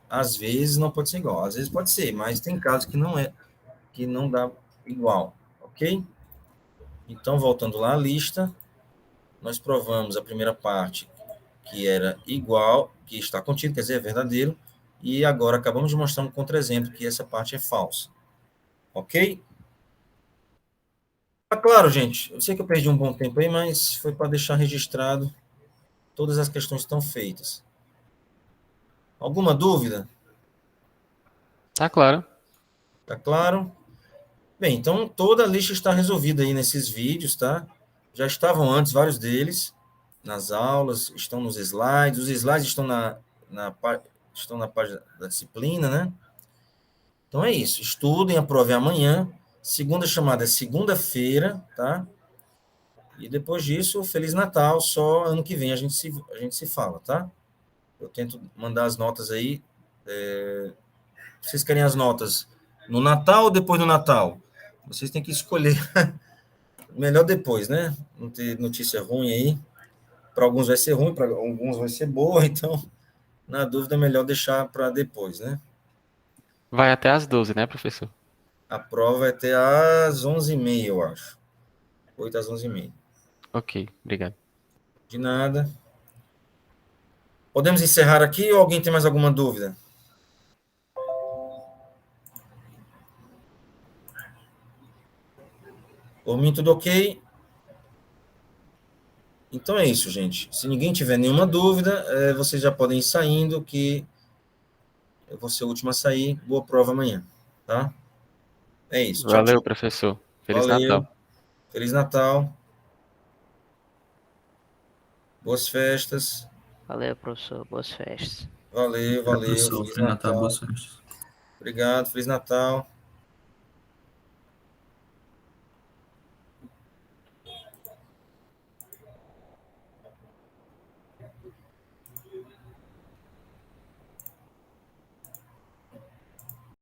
às vezes, não pode ser igual. Às vezes pode ser, mas tem casos que não é, que não dá igual. Ok? Então, voltando lá à lista, nós provamos a primeira parte, que era igual, que está contido, quer dizer, é verdadeiro, e agora acabamos de mostrar um contra-exemplo que essa parte é falsa. Ok? Tá claro, gente. Eu sei que eu perdi um bom tempo aí, mas foi para deixar registrado. Todas as questões estão feitas. Alguma dúvida?
Tá claro.
Tá claro? Bem, então toda a lista está resolvida aí nesses vídeos, tá? Já estavam antes vários deles nas aulas, estão nos slides. Os slides estão estão na página da disciplina, né? Então é isso. Estudem, aprovem amanhã. Segunda chamada é segunda-feira, tá? E depois disso, Feliz Natal. Só ano que vem a gente se fala, tá? Eu tento mandar as notas aí. Vocês querem as notas no Natal ou depois do Natal? Vocês têm que escolher. Melhor depois, né? Não ter notícia ruim aí. Para alguns vai ser ruim, para alguns vai ser boa. Então, na dúvida, é melhor deixar para depois, né?
Vai até às 12, né, professor?
A prova vai ter às 11h30, eu acho. 8 às 11h30.
Ok, obrigado.
De nada. Podemos encerrar aqui ou alguém tem mais alguma dúvida? Por mim, tudo ok? Então é isso, gente. Se ninguém tiver nenhuma dúvida, vocês já podem ir saindo, que eu vou ser o último a sair. Boa prova amanhã, tá? É isso. Tchau,
Valeu,
tchau.
professor. Feliz
Valeu.
Natal.
Feliz Natal. Boas festas.
Valeu, professor. Boas festas.
Valeu,
Obrigado,
valeu.
professor.
Feliz
Feliz Natal,
Natal.
boas festas.
Obrigado, Feliz Natal.